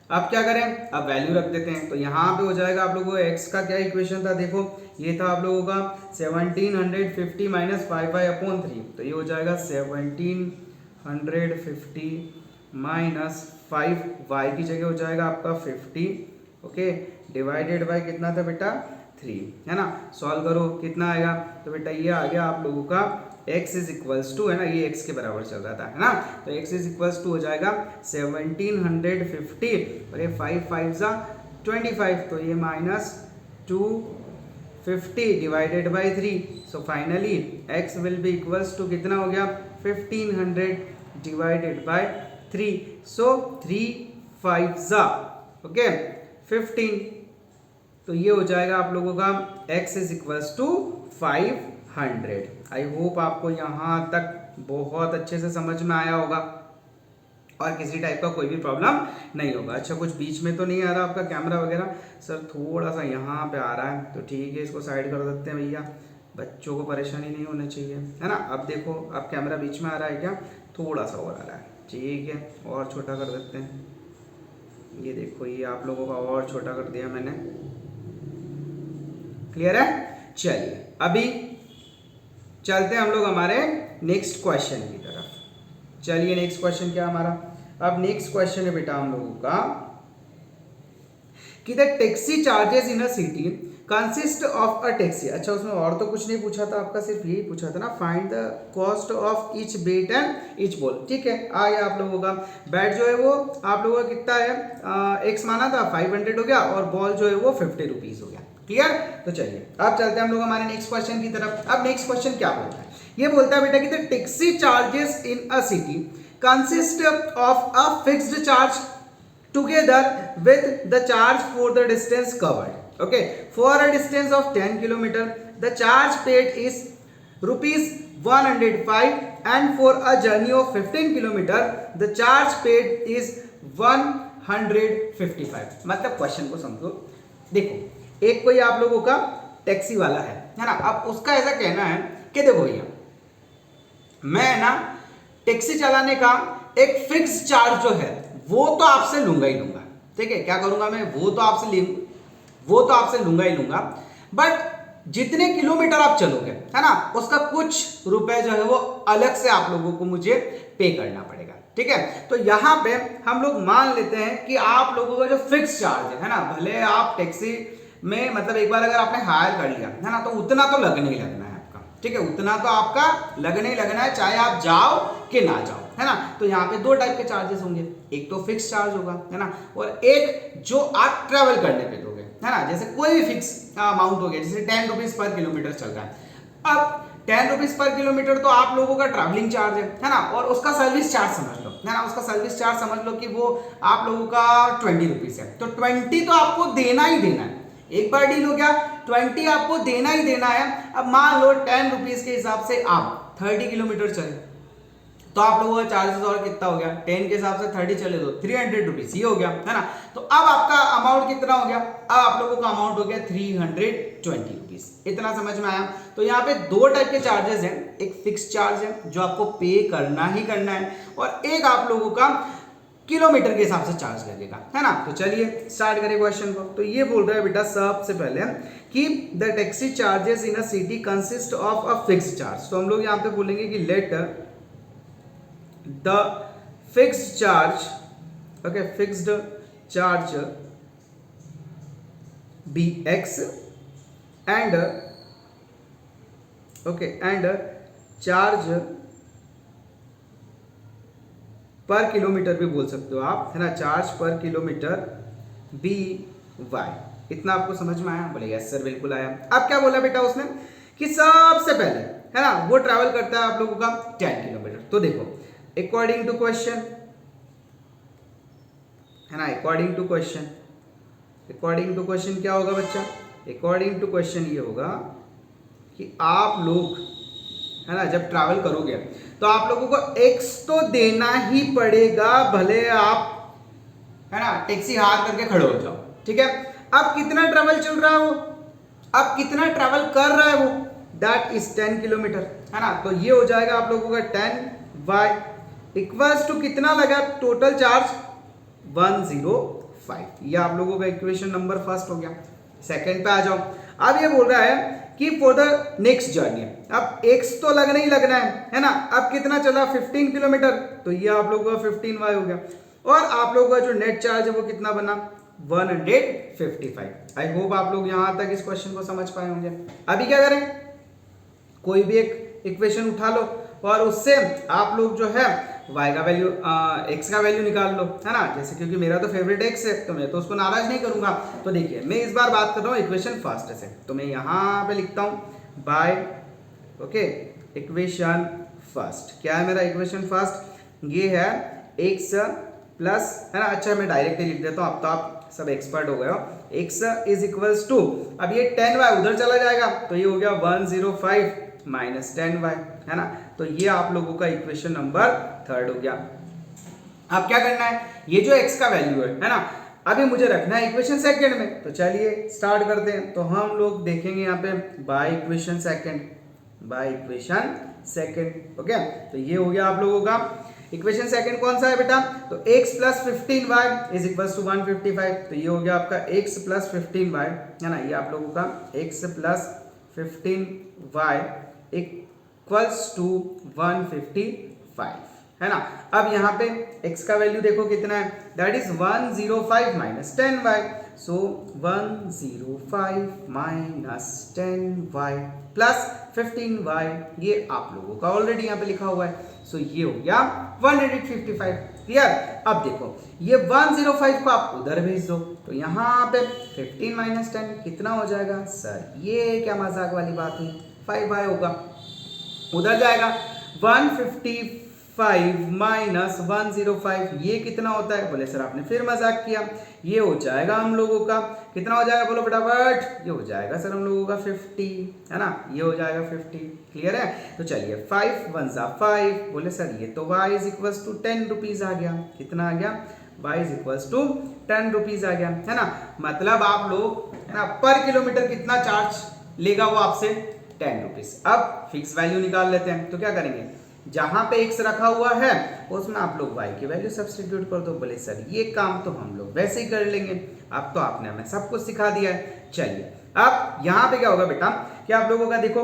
अब क्या करें, अब वैल्यू रख देते हैं। तो यहाँ पे हो जाएगा आप लोगों को x का क्या इक्वेशन था, देखो ये था आप लोगों का 1750 माइनस 5y अपॉन 3, तो ये हो जाएगा 1750 माइनस 5y की जगह हो जाएगा आपका 50, ओके, डिवाइडेड बाय कितना था बेटा 3, है ना। सॉल्व करो कितना आएगा, तो बेटा ये आ गया आप लोगों का x इज इक्वल्स टू, है ना, ये x के बराबर चल रहा था, है ना। तो x इज इक्वल्स टू हो जाएगा 1750 और ये 5 5 जा 25, तो ये minus 250 divided by 3। So finally x will be equals to कितना हो गया 1500 डिवाइडेड बाय 3। सो 3 5 जा, ओके, 15, तो ये हो जाएगा आप लोगों का x is equals to 500। I hope आपको यहाँ तक बहुत अच्छे से समझ में आया होगा और किसी टाइप का कोई भी प्रॉब्लम नहीं होगा। अच्छा, कुछ बीच में तो नहीं आ रहा आपका कैमरा वगैरह, सर थोड़ा सा यहाँ पे आ रहा है, तो ठीक है, इसको साइड कर देते हैं भैया, बच्चों को परेशानी नहीं होनी चाहिए, है ना। अब देखो, अब कैमरा बीच में आ रहा है क्या, थोड़ा सा और आ रहा है, ठीक है, और छोटा कर देते हैं। ये देखो, ये आप लोगों का और छोटा कर दिया मैंने, क्लियर है। चलिए अभी चलते हैं हम लोग हमारे नेक्स्ट क्वेश्चन की तरफ। चलिए नेक्स्ट क्वेश्चन क्या हमारा, अब नेक्स्ट क्वेश्चन है बेटा हम लोगों का कि the taxi charges in a city consist of a taxi. अच्छा, उसमें और तो कुछ नहीं पूछा था आपका, सिर्फ यही पूछा था ना, find the cost of each bat and each ball. ठीक है, आया आप लोगों का बैट जो है वो आप लोगों का कितना है, एक्स माना था, 500 हो गया, और बॉल जो है वो 50 रुपीज हो गया, क्लियर। तो चलिए अब चलते हैं हम लोग हमारे नेक्स्ट क्वेश्चन की तरफ। अब नेक्स्ट क्वेश्चन क्या बोलता है, ये बोलता है बेटा कि the taxi charges in a city consist of a fixed charge together with the charge for the distance covered. Okay, for a distance of 10 km the charge paid is rupees 105, and for a journey of 15 km the charge paid is 155। मतलब question को समझो, देखो एक कोई आप लोगों का taxi वाला है ना, अब उसका ऐसा कहना है कि देखो भैया, मैं ना टैक्सी चलाने का एक फिक्स चार्ज जो है वो तो आपसे लूंगा ही लूंगा। ठीक है, क्या करूंगा मैं, वो तो आपसे लूंगा ही लूंगा, बट जितने किलोमीटर आप चलोगे, है ना, उसका कुछ रुपए जो है वो अलग से आप लोगों को मुझे पे करना पड़ेगा। ठीक है, तो यहां पे हम लोग मान लेते हैं कि आप लोगों का जो फिक्स चार्ज है ना, भले आप टैक्सी में मतलब एक बार अगर आपने हायर कर लिया है ना, तो उतना तो लगना ही लगना है आपका, ठीक है, उतना तो आपका लगने ही लगना है, चाहे आप जाओ कि ना जाओ, है ना। तो यहाँ पे दो टाइप के चार्जेस होंगे, एक तो फिक्स चार्ज होगा, है ना, और एक जो आप ट्रेवल करने पे दोगे, है ना। जैसे कोई भी फिक्स अमाउंट हो गया, जैसे 10 रुपीज पर किलोमीटर चल रहा है। अब 10 रुपीज पर किलोमीटर तो आप लोगों का ट्रैवलिंग चार्ज है ना, और उसका सर्विस चार्ज समझ लो, है ना, उसका सर्विस चार्ज समझ लो कि वो आप लोगों का 20 रुपीज है। तो 20 तो आपको देना ही देना है, एक बार डील हो गया, 20 आपको देना ही देना है। अब मान लो 10 रुपीज के हिसाब से आप 30 किलोमीटर चले, तो आप लोगों का चार्जेस और कितना हो गया, 10 के हिसाब से 30 चले तो 300 रुपीज, ये हो गया, है ना। तो अब आपका अमाउंट कितना हो गया, अब आप लोगों का अमाउंट हो गया 320 रुपीज। इतना समझ में आया। तो यहाँ पे दो टाइप के चार्जेस हैं, एक फिक्स चार्ज है जो आपको पे करना ही करना है, और एक आप लोगों का किलोमीटर के हिसाब से चार्ज लगेगा, है ना। तो चलिए स्टार्ट करें क्वेश्चन को। तो ये बोल रहा है बेटा सबसे पहले कि the taxi charges in a city consist of a fixed charge. तो हम लोग यहाँ पे बोलेंगे कि let the fixed charge, okay, fixed charge be x and okay and charge per kilometre भी बोल सकते हो आप, है ना, charge per kilometre B y. इतना आपको समझ में आया? बोले यस सर बिल्कुल आया। अब क्या बोला बेटा उसने कि सबसे पहले, है ना, वो ट्रैवल करता है आप लोगों का 10 किलोमीटर। तो देखो अकॉर्डिंग टू क्वेश्चन, है ना, according to question, according to question क्या होगा बच्चा, अकॉर्डिंग टू क्वेश्चन ये होगा कि आप लोग, है ना, जब ट्रैवल करोगे तो आप लोगों को एक्स तो देना ही पड़ेगा, भले आप, है ना, टैक्सी हार करके खड़े हो जाओ, ठीक है। अब कितना ट्रैवल चल रहा है वो, अब कितना ट्रैवल कर रहा है वो, दैट इज 10 किलोमीटर, है ना। तो ये हो जाएगा आप लोगों का 10y इक्वल्स टू कितना लगा टोटल चार्ज 105। ये आप लोगों का इक्वेशन नंबर फर्स्ट हो गया। सेकंड पे आ जाओ। अब ये बोल रहा है कि फॉर द नेक्स्ट जर्नी, अब x तो लगना ही लगना है ना। अब कितना चला 15 किलोमीटर, तो ये आप लोगों का 15y हो गया, और आप लोगों का जो नेट चार्ज है वो कितना बना 155। आई होप आप लोग यहां तक इस क्वेश्चन को समझ पाए होंगे। अभी क्या करें, कोई भी एक इक्वेशन उठा लो और उससे आप लोग जो है y का वैल्यू x का वैल्यू निकाल लो, है ना। जैसे क्योंकि मेरा तो फेवरेट x है तो मैं तो उसको नाराज नहीं करूंगा। तो देखिए मैं इस बार बात कर रहा हूँ इक्वेशन फर्स्ट से, तो मैं यहाँ पे लिखता हूँ बाय, ओके, इक्वेशन फर्स्ट। क्या है मेरा इक्वेशन फर्स्ट, ये है x प्लस, है ना, अच्छा मैं डायरेक्टली लिख देता हूँ, अब तो आप सब एक्सपर्ट हो गए हो। x इज इक्वल्स टू, अब ये 10y उधर चला जाएगा तो ये हो गया 105 माइनस 10y, है ना। तो ये आप लोगों का इक्वेशन नंबर थर्ड हो गया। अब क्या करना है, ये जो x का वैल्यू है ना, अभी मुझे रखना है इक्वेशन सेकंड में। तो चलिए स्टार्ट करते हैं। तो हम लोग देखेंगे यहाँ पे by equation second, by equation second, okay. तो ये हो गया आप लोगों का इक्वेशन सेकंड। कौन सा है बेटा, तो x plus 15y is equals to 155। तो ये हो गया आपका x प्लस 15y, है ना, ये आप लोगों का x plus 15y equals to 155, है ना। अब यहाँ पे x का वैल्यू देखो कितना है, that is 105 minus 10y, so 105 minus 10y plus 15y, ये आप लोगों का ऑलरेडी यहाँ पे लिखा हुआ है। सो ये हो गया 155, क्लियर। अब देखो ये 105 को आप उधर भेज दो, तो यहाँ पे 15 माइनस 10 कितना हो जाएगा सर, ये क्या मजाक वाली बात हुई, 5y होगा, उधर जाएगा 155 माइनस 105, ये कितना होता है, बोले सर आपने फिर मजाक किया। ये हो जाएगा हम लोगों का कितना हो जाएगा, बोलो फटाफट, ये हो जाएगा सर हम लोगों का 50, है ना, ये हो जाएगा 50, क्लियर है। तो चलिए 5 1 जा 5, बोले सर ये तो y is equals to 10 rupees आ गया, कितना आ गया, y is equals to 10 rupees आ गया, है ना। मतलब आप लोग, है ना, पर किलोमीटर कितना चार्ज लेगा वो आपसे 10 रुपीज। अब फिक्स वैल्यू निकाल लेते हैं। तो क्या करेंगे, जहां पे x रखा हुआ है उसमें आप लोग y की वैल्यू सब्स्टिट्यूट कर दो। बोले सर ये काम तो हम लोग वैसे ही कर लेंगे, अब तो आपने हमें सब कुछ सिखा दिया है। चलिए अब यहाँ पे क्या होगा बेटा कि आप लोगों का देखो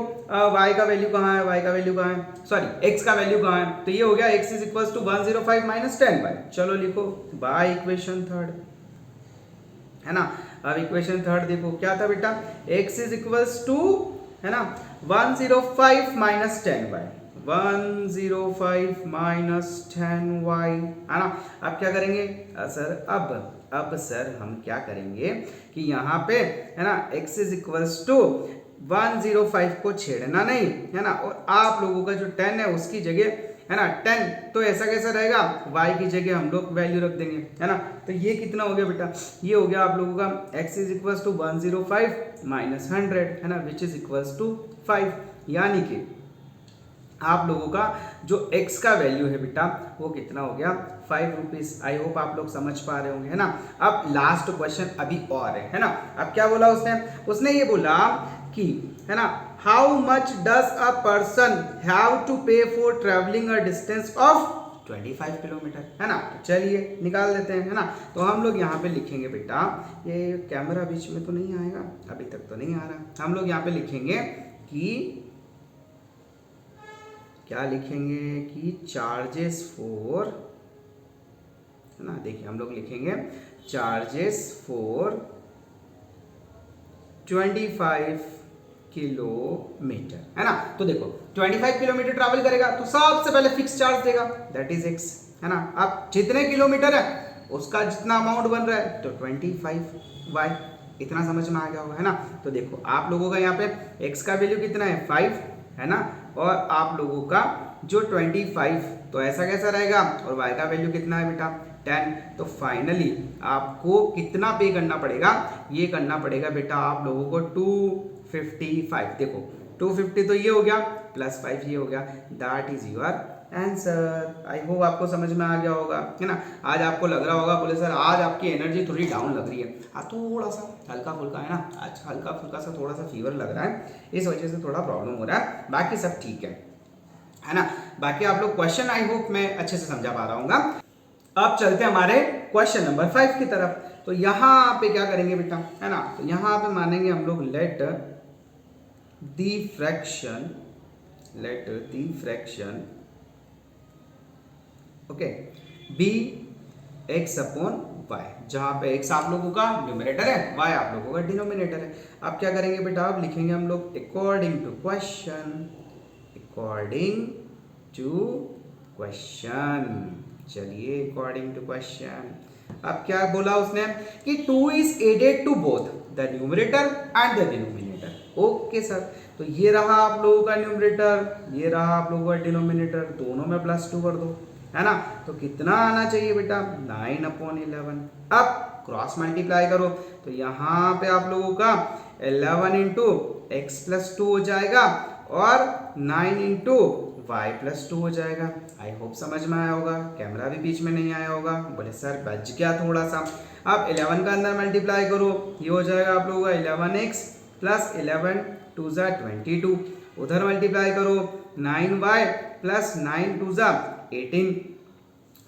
y का वैल्यू कहाँ है, y का वैल्यू कहाँ है, सॉरी x का वैल्यू कहाँ है, तो ये हो गया x is equals to 105 minus 10y। चलो लिखो बाय इक्वेशन थर्ड, है ना। अब इक्वेशन थर्ड देखो क्या था बेटा, x इज इक्वल्स टू, है ना 105 माइनस 10y, 105 माइनस 10y, है ना। अब क्या करेंगे सर, अब सर हम क्या करेंगे कि यहाँ पे है ना x इज इक्वल्स टू 105 को छेड़ना नहीं, है ना, और आप लोगों का जो 10 है उसकी जगह है ना 10, तो ऐसा कैसा रहेगा, y की जगह हम लोग वैल्यू रख देंगे, है ना। तो ये कितना हो गया बेटा, ये हो गया आप लोगों का x is equals to 105 minus 100, है ना, विच इज इक्वल्स टू 5, यानी कि आप लोगों का जो x का वैल्यू है बेटा वो कितना हो गया 5 रुपीज। आई होप आप लोग समझ पा रहे होंगे, है ना। अब लास्ट क्वेश्चन अभी और है ना। अब क्या बोला उसने ये बोला कि है ना how much does a person have to pay for travelling a distance of 25 kilometre, है ना। तो चलिए निकाल देते हैं, है ना। तो हम लोग यहाँ पे लिखेंगे बेटा, ये कैमरा बीच में तो नहीं आएगा, अभी तक तो नहीं आ रहा। हम लोग यहाँ पे लिखेंगे कि क्या लिखेंगे कि चार्जेस फॉर, है ना, देखिए हम लोग लिखेंगे चार्जेस फॉर 25 किलोमीटर, है ना। तो देखो 25 किलोमीटर ट्रैवल करेगा तो सबसे पहले फिक्स चार्ज देगा, दैट इज x, है ना। अब जितने किलोमीटर है उसका जितना अमाउंट बन रहा है तो 25y, इतना समझ में आ गया होगा, है ना। तो देखो आप लोगों का यहाँ पे x का वैल्यू कितना है 5, है ना, और आप लोगों का जो 25, तो ऐसा कैसा रहेगा, और y का वैल्यू कितना है बेटा 10, तो फाइनली आपको कितना पे करना पड़ेगा, ये करना पड़ेगा बेटा आप लोगों को 255। देखो 250 तो ये हो गया प्लस 5 ये हो गया, that is your answer. I hope आपको समझ में आ गया होगा, है ना। आज आपको लग रहा होगा बोले सर आज आपकी एनर्जी थोड़ी डाउन लग रही है, थोड़ा सा हल्का फुल्का, है ना, आज हल्का फुल्का सा थोड़ा सा फीवर लग रहा है, इस वजह से थोड़ा प्रॉब्लम हो रहा है, बाकी सब ठीक है ना। बाकी आप लोग क्वेश्चन आई होप मैं अच्छे से समझा पा रहा हूँ। अब चलते हैं हमारे क्वेश्चन नंबर 5 की तरफ। तो यहाँ पे क्या करेंगे बेटा, है ना, तो यहाँ पे मानेंगे हम लोग let the fraction okay be x upon y, जहां पे x आप लोगों का न्यूमरेटर है, y आप लोगों का डिनोमिनेटर है। अब क्या करेंगे बेटा, अब लिखेंगे हम लोग अकॉर्डिंग टू क्वेश्चन, चलिए अकॉर्डिंग टू क्वेश्चन। अब क्या बोला उसने कि 2 is added to both the numerator and the denominator. Okay sir, तो ये रहा आप लोगों का न्यूमरेटर, ये रहा आप लोगों का डिनोमिनेटर, दोनों में +2 कर दो, है ना। तो कितना आना चाहिए बेटा 9/11। अब क्रॉस मल्टीप्लाई करो तो यहाँ पे आप लोगों का 11 इंटू एक्स प्लस 2 हो जाएगा और 9 इंटू y प्लस 2 हो जाएगा। आई होप समझ में आया होगा, कैमरा भी बीच में नहीं आया होगा, बोले सर बच गया थोड़ा सा। अब 11 का अंदर मल्टीप्लाई करो, ये हो जाएगा आप लोगों का 11x प्लस 11 2 ज़ा 22, उधर मल्टीप्लाई करो 9y प्लस 9 2 ज़ा 18।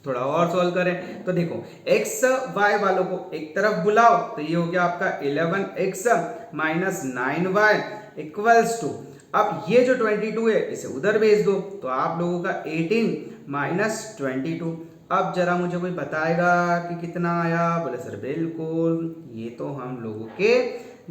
थोड़ा और सॉल्व करें तो देखो x y वालों को एक तरफ बुलाओ तो ये हो गया आपका 11x minus 9y equals to, अब ये जो 22 है इसे उधर भेज दो तो आप लोगों का 18 माइनस 22। अब जरा मुझे कोई बताएगा कि कितना आया, बोले सर बिल्कुल ये तो हम लोगों के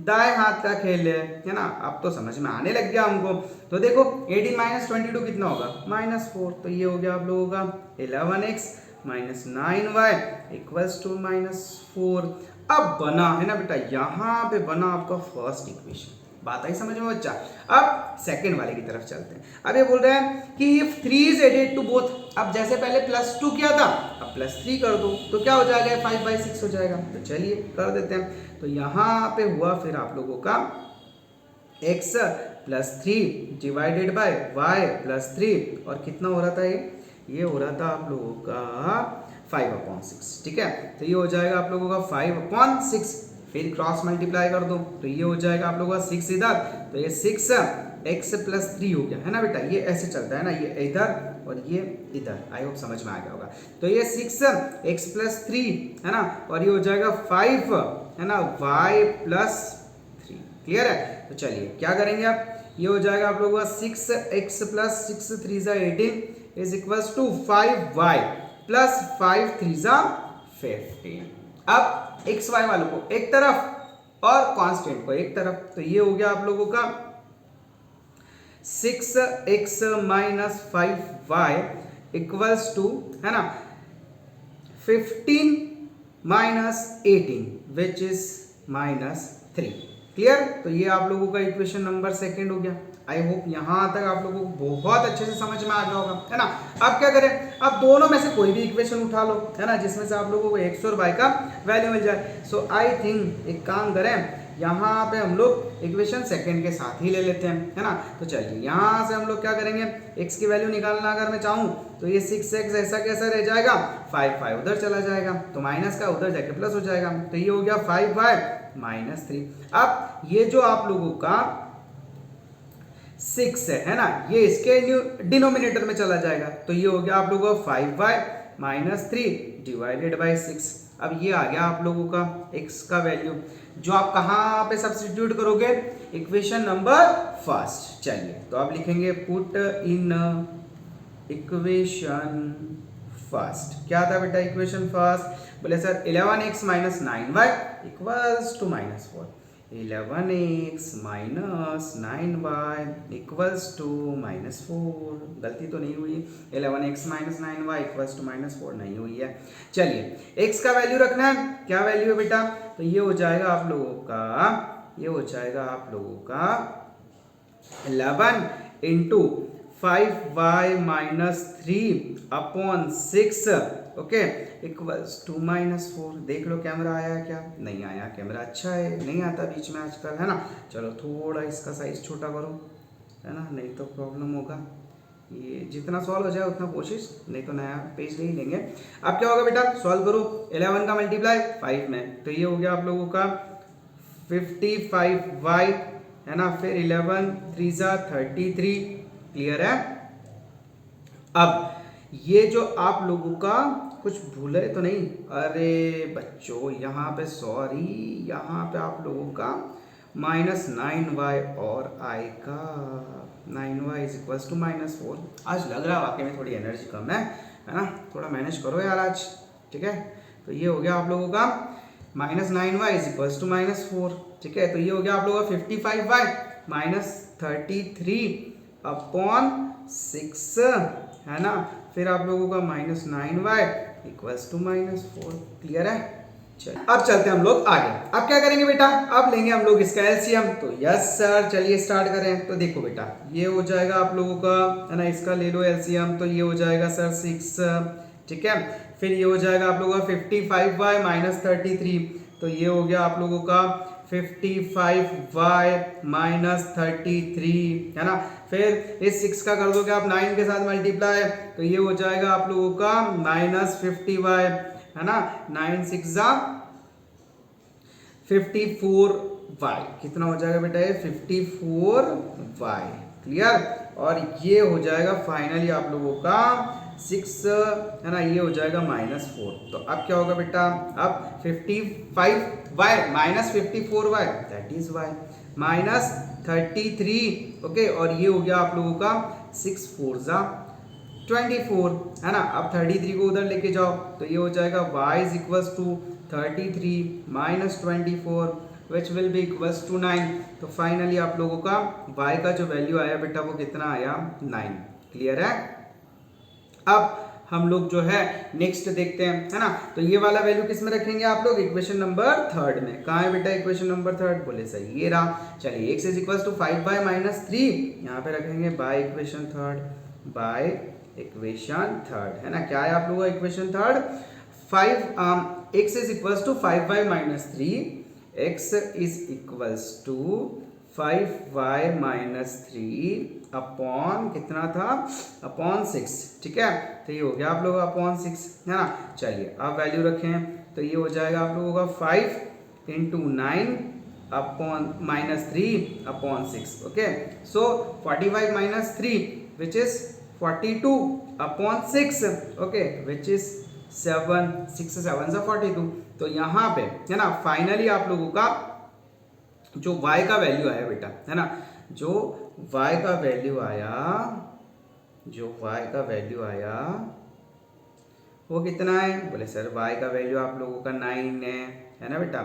दाएं हाथ का खेल है ना। अब तो समझ में आने लग गया हमको। तो देखो 18 माइनस 22 कितना होगा -4, तो ये हो गया आप लोगों का 11x minus 9y equals to -4। अब बना है ना बेटा, यहाँ पे बना आपका फर्स्ट इक्वेशन। बात आई समझ में बच्चा। अब सेकंड वाले की तरफ चलते हैं। अब ये बोल रहे हैं कि if 3 is added to both, अब जैसे पहले +2 किया था अब +3 कर दो तो क्या हो जाएगा 5/6 हो जाएगा। तो चलिए कर देते हैं। तो यहाँ पे हुआ फिर आप लोगों का x plus 3 divided by y plus 3 और कितना हो रहा था ये हो रहा था आप लोगों का 5/6, ठीक है। तो ये हो जाएगा आप लोगों का 5/6, फिर क्रॉस मल्टीप्लाई कर दो तो ये हो जाएगा आप लोगों का 6 इधर, तो ये 6x प्लस 3 हो गया है ना बेटा। ये ऐसे चलता है ना, ये इधर और ये इधर। आई होप समझ में आ गया होगा। तो ये 6x प्लस 3 है ना, और ये हो जाएगा 5 है ना y प्लस 3। क्लियर है। तो चलिए क्या करेंगे आप, ये हो जाएगा आप लोगों का 6x प्लस 6 3 ज़ा 18 is equals to 5y plus 5 3 ज़ा 15। अब एक्स वाई वालों को एक तरफ और कांस्टेंट को एक तरफ, तो ये हो गया आप लोगों का 6x minus 5y equals to, है ना, 15 minus 18 which is minus 3। Clear? तो ये आप लोगों का इक्वेशन नंबर सेकंड हो गया। आई होप यहां तक आप लोगों को बहुत अच्छे से समझ में आ गया होगा, है ना। अब क्या करें, अब दोनों में से कोई भी इक्वेशन उठा लो, है ना, जिसमें से आप लोगों को x और y का वैल्यू मिल जाए। सो आई थिंक एक काम करें, यहाँ पे हम लोग इक्वेशन सेकंड के साथ ही ले लेते हैं, है ना। तो चलिए यहाँ से हम लोग क्या करेंगे, x की वैल्यू निकालना अगर मैं चाहूँ तो ये 6x ऐसा कैसा रह जाएगा, 5 उधर चला जाएगा, तो माइनस का उधर जाके प्लस हो जाएगा, तो ये हो गया 5y माइनस 3। अब ये जो आप लोगों का 6 है ना, ये इसके डिनोमिनेटर में चला जाएगा, तो ये हो गया आप लोगों का 5y माइनस 3 डिवाइडेड बाई 6। अब ये आ गया आप लोगों का x का वैल्यू, जो आप कहाँ पे सब्स्टिट्यूट करोगे, इक्वेशन नंबर फर्स्ट। चलिए तो आप लिखेंगे पुट इन इक्वेशन फर्स्ट। क्या था बेटा इक्वेशन फर्स्ट, बोले sir 11x minus 9y equals to minus 4। 11x minus 9y equals to minus 4। गलती तो नहीं हुई, 11x minus 9y equals to minus 4 नहीं हुई है। चलिए x का वैल्यू रखना है, क्या वैल्यू है बेटा, तो ये हो जाएगा आप लोगों का, ये हो जाएगा आप लोगों का 11 into 5y minus 3 upon 6, okay, equals to minus 4। देख लो कैमरा आया क्या, नहीं आया, कैमरा अच्छा है, नहीं आता बीच में आजकल, है ना। चलो थोड़ा इसका साइज छोटा करो, है ना, नहीं तो प्रॉब्लम होगा। ये जितना सॉल्व हो जाए उतना कोशिश, नहीं तो नया पेज ले ही लेंगे। अब क्या होगा बेटा, सॉल्व करो, 11 का मल्टीप्लाई 5 में, तो ये हो गया आप लोगों का 55y, है ना, फिर 11 3 33। क्लियर है? अब ये जो आप लोगों का कुछ भूले तो नहीं, अरे बच्चों यहाँ पे सॉरी, यहाँ पे आप लोगों का माइनस 9y और i का 9y is equals to minus 4। आज लग रहा है वाकई में थोड़ी एनर्जी कम है ना, थोड़ा मैनेज करो यार आज, ठीक है। तो ये हो गया आप लोगों का minus 9y is equals to minus 4, ठीक है। तो ये हो गया आप लोगों का 55y माइनस 33 अपॉन 6, है ना, फिर आप लोगों का minus 9y equals to minus 4। Clear है? चलिए अब चलते हैं हम लोग आगे। अब क्या करेंगे बेटा, अब लेंगे हम लोग इसका एलसीएम। तो यस सर, चलिए स्टार्ट करें। तो देखो बेटा, ये हो जाएगा आप लोगों का, है ना, इसका ले लो एलसीएम, तो ये हो जाएगा सर 6, ठीक है। फिर ये हो जाएगा आप लोगों का 55y माइनस 33, तो ये हो गया आप लोगों का 55y माइनस 33, है ना। फिर इस 6 का कर दोगे आप 9 के साथ मल्टीप्लाई, तो ये हो जाएगा आप लोगों का माइनस 50y, है ना, 9 6 54y। कितना हो जाएगा बेटा, ये 54y। क्लियर? और ये हो जाएगा फाइनली आप लोगों का 6, है ना, ये हो जाएगा माइनस 4। तो अब क्या होगा बेटा, अब 55y minus 54y that is y minus 33, okay, और ये हो गया आप लोगों का 6 4 24, है ना। अब 33 को उधर लेके जाओ, तो ये हो जाएगा y is equals to 33 minus 24 which will be equals to 9। तो फाइनली आप लोगों का y का जो वैल्यू आया बेटा वो कितना आया, 9। क्लियर है? अब हम लोग जो है नेक्स्ट देखते हैं, है ना। तो ये वाला वैल्यू किस में रखेंगे आप लोग, इक्वेशन नंबर थर्ड में। कहाँ है बेटा इक्वेशन नंबर थर्ड, बोले सही ये रहा। चलिए x is equals to 5y minus 3, यहाँ पे रखेंगे by equation third, by equation third, है ना। क्या है आप लोगों का equation third, 5 x is equals to 5y minus 3, x is equals to 5y minus 3 upon कितना था, अपॉन 6, ठीक है। तो ये हो गया आप लोगों का अपॉन 6, है ना। चलिए अब वैल्यू रखें, तो ये हो जाएगा आप लोगों का 5 into 9 upon minus 3 upon 6, okay. So 45 minus 3 which is 42 upon 6, okay, which is 7, 6 7 से 42। तो यहाँ पे, है ना, फाइनली आप लोगों का जो y का वैल्यू आया बेटा, है ना, जो y का वैल्यू आया, जो y का वैल्यू आया वो कितना है, बोले सर y का वैल्यू आप लोगों का 9 है ना बेटा।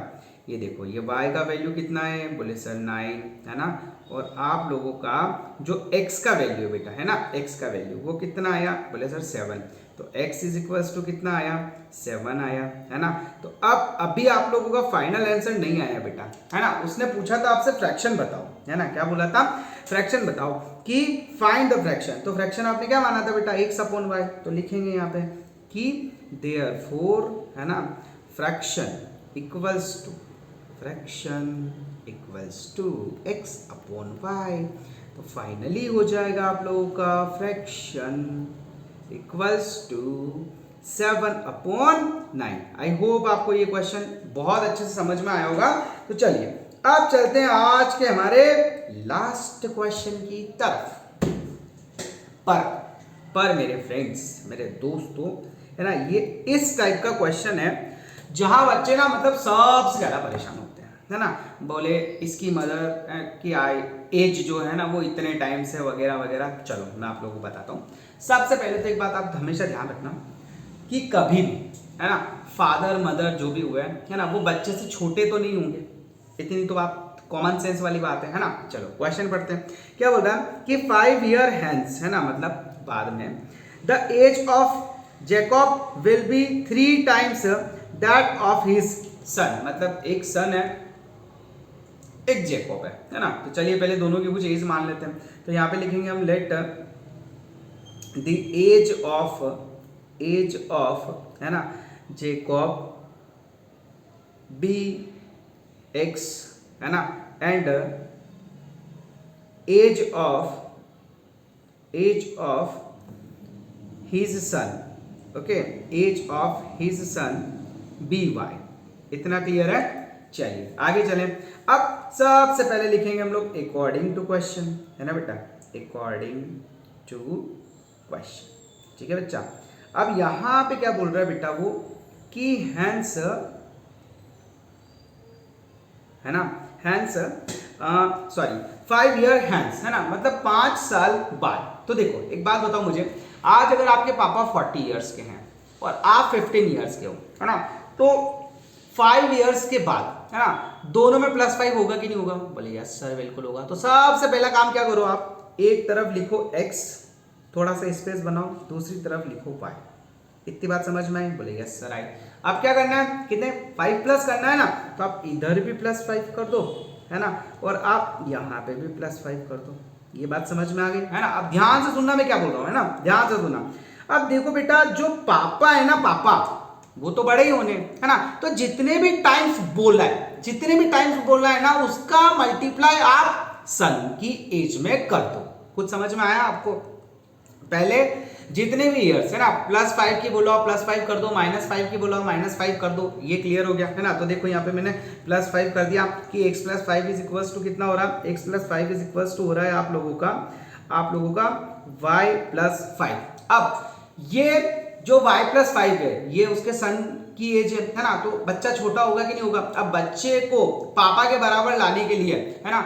ये देखो ये y का वैल्यू कितना है, बोले सर 9, है ना। और आप लोगों का जो x का वैल्यू बेटा है ना, x का वैल्यू वो कितना आया, बोले सर 7, तो x इज इक्वल्स टू कितना आया, 7 आया, है ना। तो अब अभी आप लोगों का फाइनल आंसर नहीं आया बेटा, है ना। उसने पूछा था आपसे फ्रैक्शन बताओ, है ना, क्या बोला था, फ्रैक्शन बताओ कि फाइंड द फ्रैक्शन। तो फ्रैक्शन आपने क्या माना था बेटा, x अपॉन वाई, तो लिखेंगे यहाँ पे कि देयरफॉर, है ना, fraction equals to, fraction equals to x upon y। तो फाइनली हो जाएगा आप लोगों का fraction equals to 7 upon 9। I hope आपको ये क्वेश्चन बहुत अच्छे से समझ में आया होगा। तो चलिए अब चलते हैं आज के हमारे लास्ट क्वेश्चन की तरफ। पर मेरे फ्रेंड्स, मेरे दोस्तों, है ना, ये इस टाइप का क्वेश्चन है जहां बच्चे ना मतलब सबसे ज्यादा परेशान होते हैं, है ना। बोले इसकी मदर की एज जो है ना वो इतने टाइम से वगैरह वगैरह। चलो मैं आप लोगों को बताता हूँ। सबसे पहले तो एक बात आप हमेशा ध्यान रखना कि कभी भी, है ना, फादर मदर जो भी हुए, है ना, वो बच्चे से छोटे तो नहीं होंगे, इतनी तो आप कॉमन सेंस वाली बात है ना। चलो क्वेश्चन पढ़ते हैं। क्या बोल रहा है कि 5 year hence, है ना, मतलब बाद में, the age of Jacob will be 3 times that of his son. मतलब एक सन है, एक जैकब है ना। तो चलिए पहले दोनों की कुछ एज मान लेते हैं। तो यहाँ पे लिखेंगे हम लेट द एज ऑफ, है ना, जैकब बी एक्स, है ना, and age of his son, okay, age of his son be y. इतना क्लियर है। चलिए आगे चलें। अब सबसे पहले लिखेंगे हम लोग अकॉर्डिंग टू क्वेश्चन, है ना बेटा, अकॉर्डिंग टू क्वेश्चन। ठीक है बच्चा। अब यहां पे क्या बोल रहा है बेटा वो कि हैंस, है ना, हैंस, सॉरी 5 year हैंस, है ना, मतलब 5 साल बाद। तो देखो एक बात बताओ मुझे, आज अगर आपके पापा 40 years के हैं और आप 15 years के हो, है ना, तो 5 years के बाद, है ना, दोनों में +5 होगा कि नहीं होगा? बोले यस सर बिल्कुल होगा। तो सबसे पहला काम क्या करो आप, एक तरफ लिखो x, थोड़ा सा स्पेस बनाओ, दूसरी तरफ लिखो y। इतनी बात समझ में आई? बोले यस सर आई। अब क्या करना है, कितने 5 प्लस करना है ना, तो आप इधर भी +5 कर दो, है ना, और आप यहाँ पे भी +5 कर दो। ये बात समझ में आ गई, है ना। अब ध्यान से सुनना मैं क्या बोल रहा हूँ, है ना, ध्यान से सुनना। अब देखो बेटा, जो पापा है ना, पापा वो तो बड़े ही होने, है ना, तो जितने भी टाइम्स बोला है ना, उसका मल्टीप्लाई आप सन की एज में कर दो। कुछ समझ में आया आपको? पहले जितने भी ईयर्स है ना, +5 की बोलो +5 कर दो, -5 की बोलो -5 कर दो। ये क्लियर हो गया, है ना। तो देखो यहाँ पे मैंने +5 कर दिया कि x + 5 इज इक्वल्स टू कितना हो रहा है, x + 5 इज इक्वल्स टू हो रहा है आप लोगों का y + 5। अब ये जो y + 5 है ये उसके सन की एज है ना, तो बच्चा छोटा होगा कि नहीं होगा? अब बच्चे को पापा के बराबर लाने के लिए, है ना,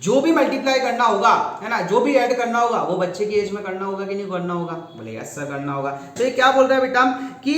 जो भी मल्टीप्लाई करना होगा, है ना, जो भी ऐड करना होगा वो बच्चे की एज में करना होगा कि नहीं करना होगा? बोले यस सर करना होगा। तो ये क्या बोल रहा है बेटा कि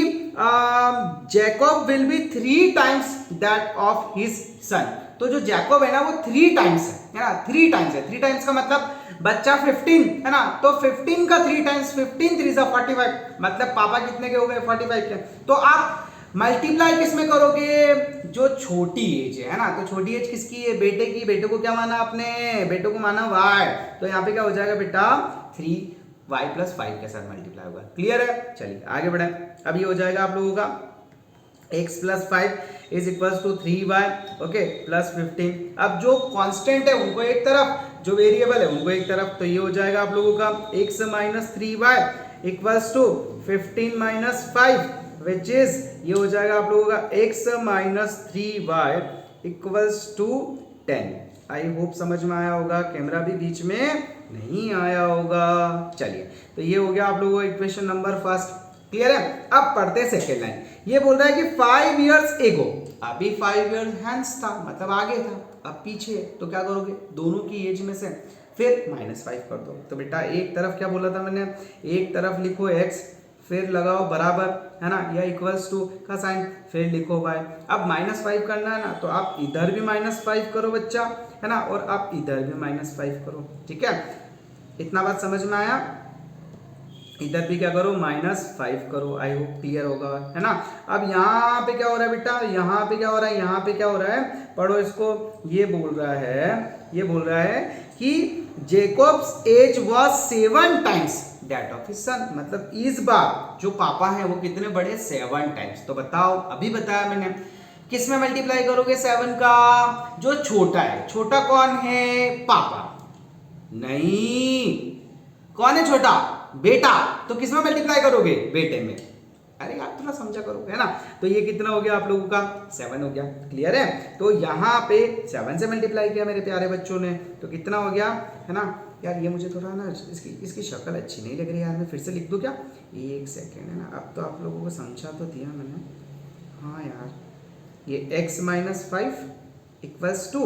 Jacob will be 3 times that of his सन। तो जो जैकब है ना वो 3 times है ना, 3 times है। 3 times का मतलब बच्चा 15 है ना, तो 15 का 3 times 15 3 = 45, मतलब पापा कितने के हो गए? 45 के। तो आप मल्टीप्लाई किस में करोगे? जो छोटी एज है ना, तो छोटी एज किसकी है? बेटे की। बेटे को क्या माना आपने? बेटे को माना y। तो यहाँ पे क्या हो जाएगा बेटा 3y + 5 के साथ मल्टीप्लाई होगा। क्लियर है? चलिए आगे बढ़े। अब ये हो जाएगा आप लोगों का x + 5 is equals to 3y, okay, +15। अब जो कांस्टेंट है उनको एक तरफ, जो वेरिएबल है उनको एक तरफ। तो ये हो जाएगा आप लोगों का x - 3y equals to 15 - 5, which is ये हो जाएगा आप लोगों का x - 3y equals to 10। I hope समझ में आया होगा, कैमरा भी बीच में नहीं आया होगा। चलिए तो ये हो गया आप लोगों का इक्वेशन नंबर फर्स्ट। क्लियर है? अब पढ़ते हैं सेकेंड लाइन। ये बोल रहा है कि 5 years ago, अभी 5 years hence था, मतलब आगे था, अब पीछे। तो क्या करोगे? दोनों की एज में से फिर -5 कर दो। तो बेटा एक तरफ क्या बोला था मैंने, एक तरफ लिखो x, फिर लगाओ बराबर, है ना, या इक्वल्स टू का साइन, फिर लिखो y। अब -5 करना है ना, तो आप इधर भी -5 करो बच्चा, है ना, और आप इधर भी -5 करो, ठीक है। इतना बात समझ में आया। इधर भी क्या करो, -5 करो। आई होप क्लियर होगा, है ना। अब यहाँ पे क्या हो रहा है बेटा, यहाँ पे क्या हो रहा है, यहाँ पे क्या हो रहा है, पढ़ो इसको। ये बोल रहा है कि Jacob's age was 7 times that of his son, मतलब इस बार जो पापा हैं वो कितने बड़े, 7 टाइम्स। तो बताओ, अभी बताया मैंने, किस में मल्टीप्लाई करोगे 7 का, जो छोटा है। छोटा कौन है, पापा नहीं, कौन है छोटा, बेटा। तो किस में मल्टीप्लाई करोगे, बेटे में। अरे यार थोड़ा समझा करो, है ना। तो ये कितना हो गया आप लोगों का, 7 हो गया, क्लियर है। तो यहाँ पे 7 से मल्टीप्लाई किया मेरे प्यारे बच्चों ने, तो कितना हो गया, है ना। यार ये मुझे थोड़ा ना इसकी शक्ल अच्छी नहीं लग रही यार, मैं फिर से लिख दूँ क्या, एक सेकेंड, है ना। अब तो आप लोगों को समझा तो दिया मैंने। हाँ यार, ये x - 5 इक्वल्स टू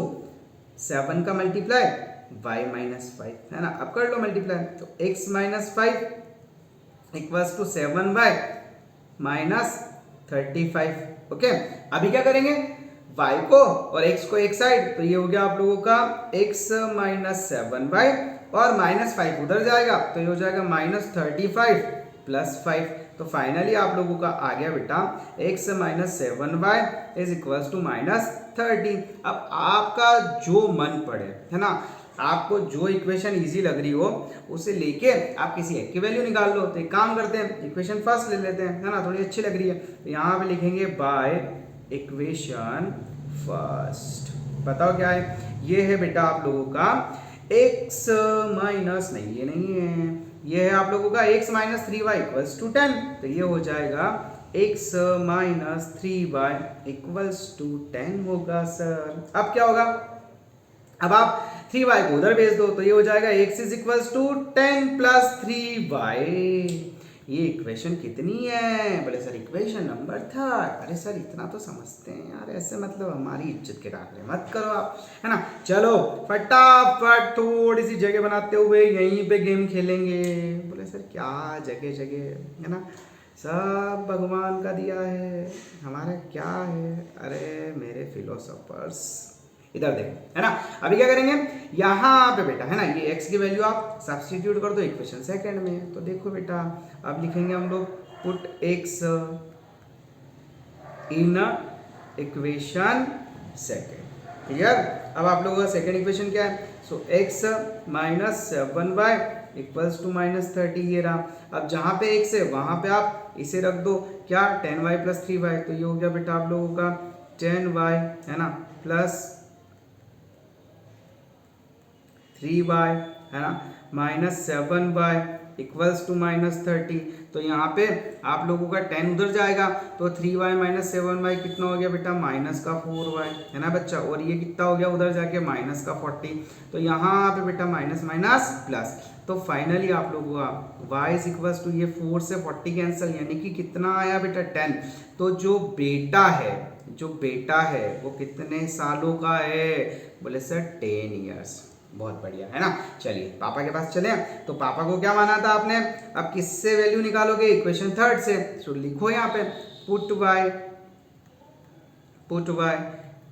7 का मल्टीप्लाई y - 5, है ना। अब कर लो मल्टीप्लाई, तो x - 5 equals to 7y - 35। Okay, अभी क्या करेंगे, y को और x को एक साइड, तो ये हो गया आप लोगों का x - 7y, और -5 उधर जाएगा, तो ये हो जाएगा -35 + 5। तो फाइनली आप लोगों का आ गया बेटा x - 7y is equals to -30। अब आपका जो मन पड़े, है ना, आपको जो इक्वेशन इजी लग रही हो उसे लेके आप किसी एक की वैल्यू निकाल लो। तो एक काम करते हैं, इक्वेशन फर्स्ट ले लेते हैं, है ना, थोड़ी अच्छी लग रही है। तो यहाँ पे लिखेंगे बाय इक्वेशन फर्स्ट। बताओ क्या है, ये है बेटा आप लोगों का x माइनस, नहीं ये नहीं है, ये है आप लोगों का x - 3y इक्वल्स टू 10। तो ये हो जाएगा x - 3y इक्वल्स टू 10 होगा सर। अब क्या होगा, अब आप 3y को उधर भेज दो, तो ये हो जाएगा x is equals to 10 + 3y। ये इक्वेशन कितनी है, बोले सर इक्वेशन नंबर 3। अरे सर इतना तो समझते हैं यार, ऐसे मतलब हमारी इज्जत के काकरे मत करो आप, है ना। चलो फटाफट थोड़ी सी जगह बनाते हुए यहीं पे गेम खेलेंगे। बोले सर क्या जगह जगह, है ना, सब भगवान का दिया है, हमारा क्या है। अरे मेरे फिलोसोफर्स इधर देखो, है ना। अभी क्या करेंगे, यहाँ पे बेटा, है ना, ये x की वैल्यू आप सब्स्टिट्यूट कर दो इक्वेशन सेकंड में। तो देखो बेटा, अब लिखेंगे हम लोग put x in equation second, clear. अब आप लोगों का सेकंड इक्वेशन क्या है, सो x - 7y इक्वल्स टू -30, ये रहा। अब जहाँ पे x है वहाँ पे आप इसे रख दो, क्या, 10y + 3y। तो ये हो गया बेटा आप लोगों का 10y, है ना, प्लस 3y, है ना, -7y इक्वल्स टू -30। तो यहाँ पे आप लोगों का 10 उधर जाएगा, तो 3y - 7y कितना हो गया बेटा, -4y, है ना बच्चा। और ये कितना हो गया उधर जाके -40। तो यहाँ पे बेटा माइनस माइनस प्लस। तो फाइनली आप लोगों का y इज इक्वल्स टू, ये 4 से 40 कैंसिल, यानी कि कितना आया बेटा 10। तो जो बेटा है वो कितने सालों का है, बोले सर 10 ईयर्स। बहुत बढ़िया, है ना। चलिए पापा के पास चले। तो पापा को क्या माना था आपने, अब किससे वैल्यू निकालोगे, इक्वेशन थर्ड से। तो लिखो यहाँ पे put y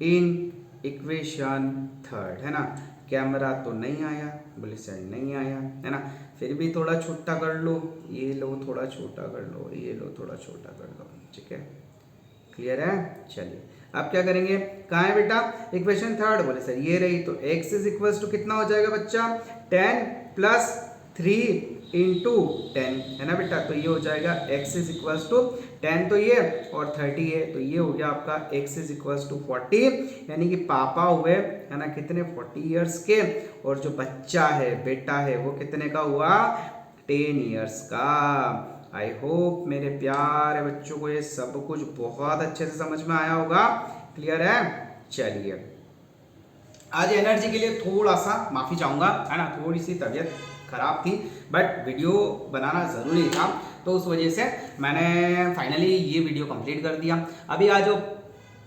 in equation third, है ना। कैमरा तो नहीं आया, बोले सर नहीं आया, है ना। फिर भी थोड़ा छोटा कर लो, ये लो थोड़ा छोटा कर लो, ये लो थोड़ा छोटा कर लो, ठीक है, क्लियर है। चलिए अब क्या करेंगे, कहाँ है बेटा इक्वेशन थर्ड, बोले सर ये रही। तो x इज इक्वल्स टू कितना हो जाएगा बच्चा, 10 + 3 × 10, है ना बेटा। तो ये हो जाएगा x इज इक्वल्स टू 10, तो ये और 30 है, तो ये हो गया आपका x इज इक्वल्स टू 40, यानी कि पापा हुए, है ना, कितने 40 ईयर्स के, और जो बच्चा है बेटा है वो कितने का हुआ, 10 ईयर्स का। आई होप मेरे प्यारे बच्चों को ये सब कुछ बहुत अच्छे से समझ में आया होगा, क्लियर है। चलिए आज एनर्जी के लिए थोड़ा सा माफ़ी चाहूँगा, है ना, थोड़ी सी तबीयत खराब थी, बट वीडियो बनाना ज़रूरी था, तो उस वजह से मैंने फाइनली ये वीडियो कंप्लीट कर दिया। अभी आज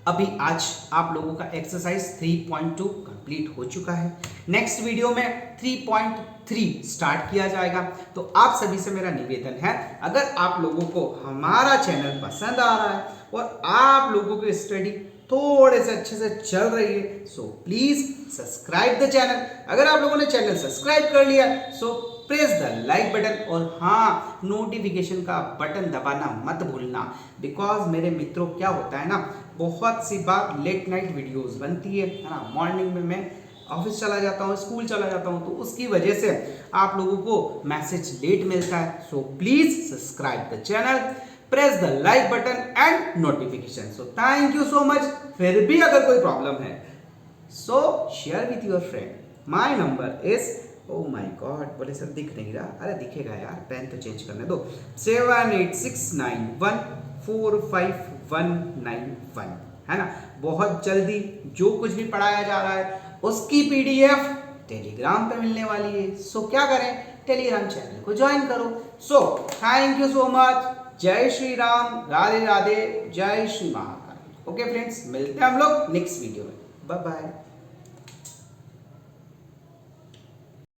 अभी आज आप लोगों का एक्सरसाइज 3.2 कंप्लीट हो चुका है। नेक्स्ट वीडियो में 3.3 स्टार्ट किया जाएगा। तो आप सभी से मेरा निवेदन है, अगर आप लोगों को हमारा चैनल पसंद आ रहा है और आप लोगों की स्टडी थोड़े से अच्छे से चल रही है, so please subscribe the channel. अगर आप लोगों ने चैनल सब्सक्राइब कर लिया सो प्रेस द लाइक बटन और हाँ, नोटिफिकेशन का बटन दबाना मत भूलना। बिकॉज मेरे मित्रों क्या होता है ना, बहुत सी बार लेट नाइट वीडियोस बनती है ना। मॉर्निंग में मैं ऑफिस चला जाता हूँ, स्कूल चला जाता हूँ, तो उसकी वजह से आप लोगों को मैसेज लेट मिलता है। So please subscribe the channel, press the like button and notification. So thank you so much. फिर भी अगर कोई प्रॉब्लम है so share with your friend. My number is, oh my god, बोले सर दिख नहीं रहा, अरे दिखेगा यार, पेन तो चेंज करने दो, 7869145191 है ना। बहुत जल्दी जो कुछ भी पढ़ाया जा रहा है उसकी पीडीएफ टेलीग्राम पे मिलने वाली है। सो क्या करें, टेलीग्राम चैनल को ज्वाइन करो। सो थैंक यू सो मच। जय श्री राम, राधे राधे, जय श्री महाकाल। ओके फ्रेंड्स, मिलते हैं हम लोग नेक्स्ट वीडियो में। Bye bye.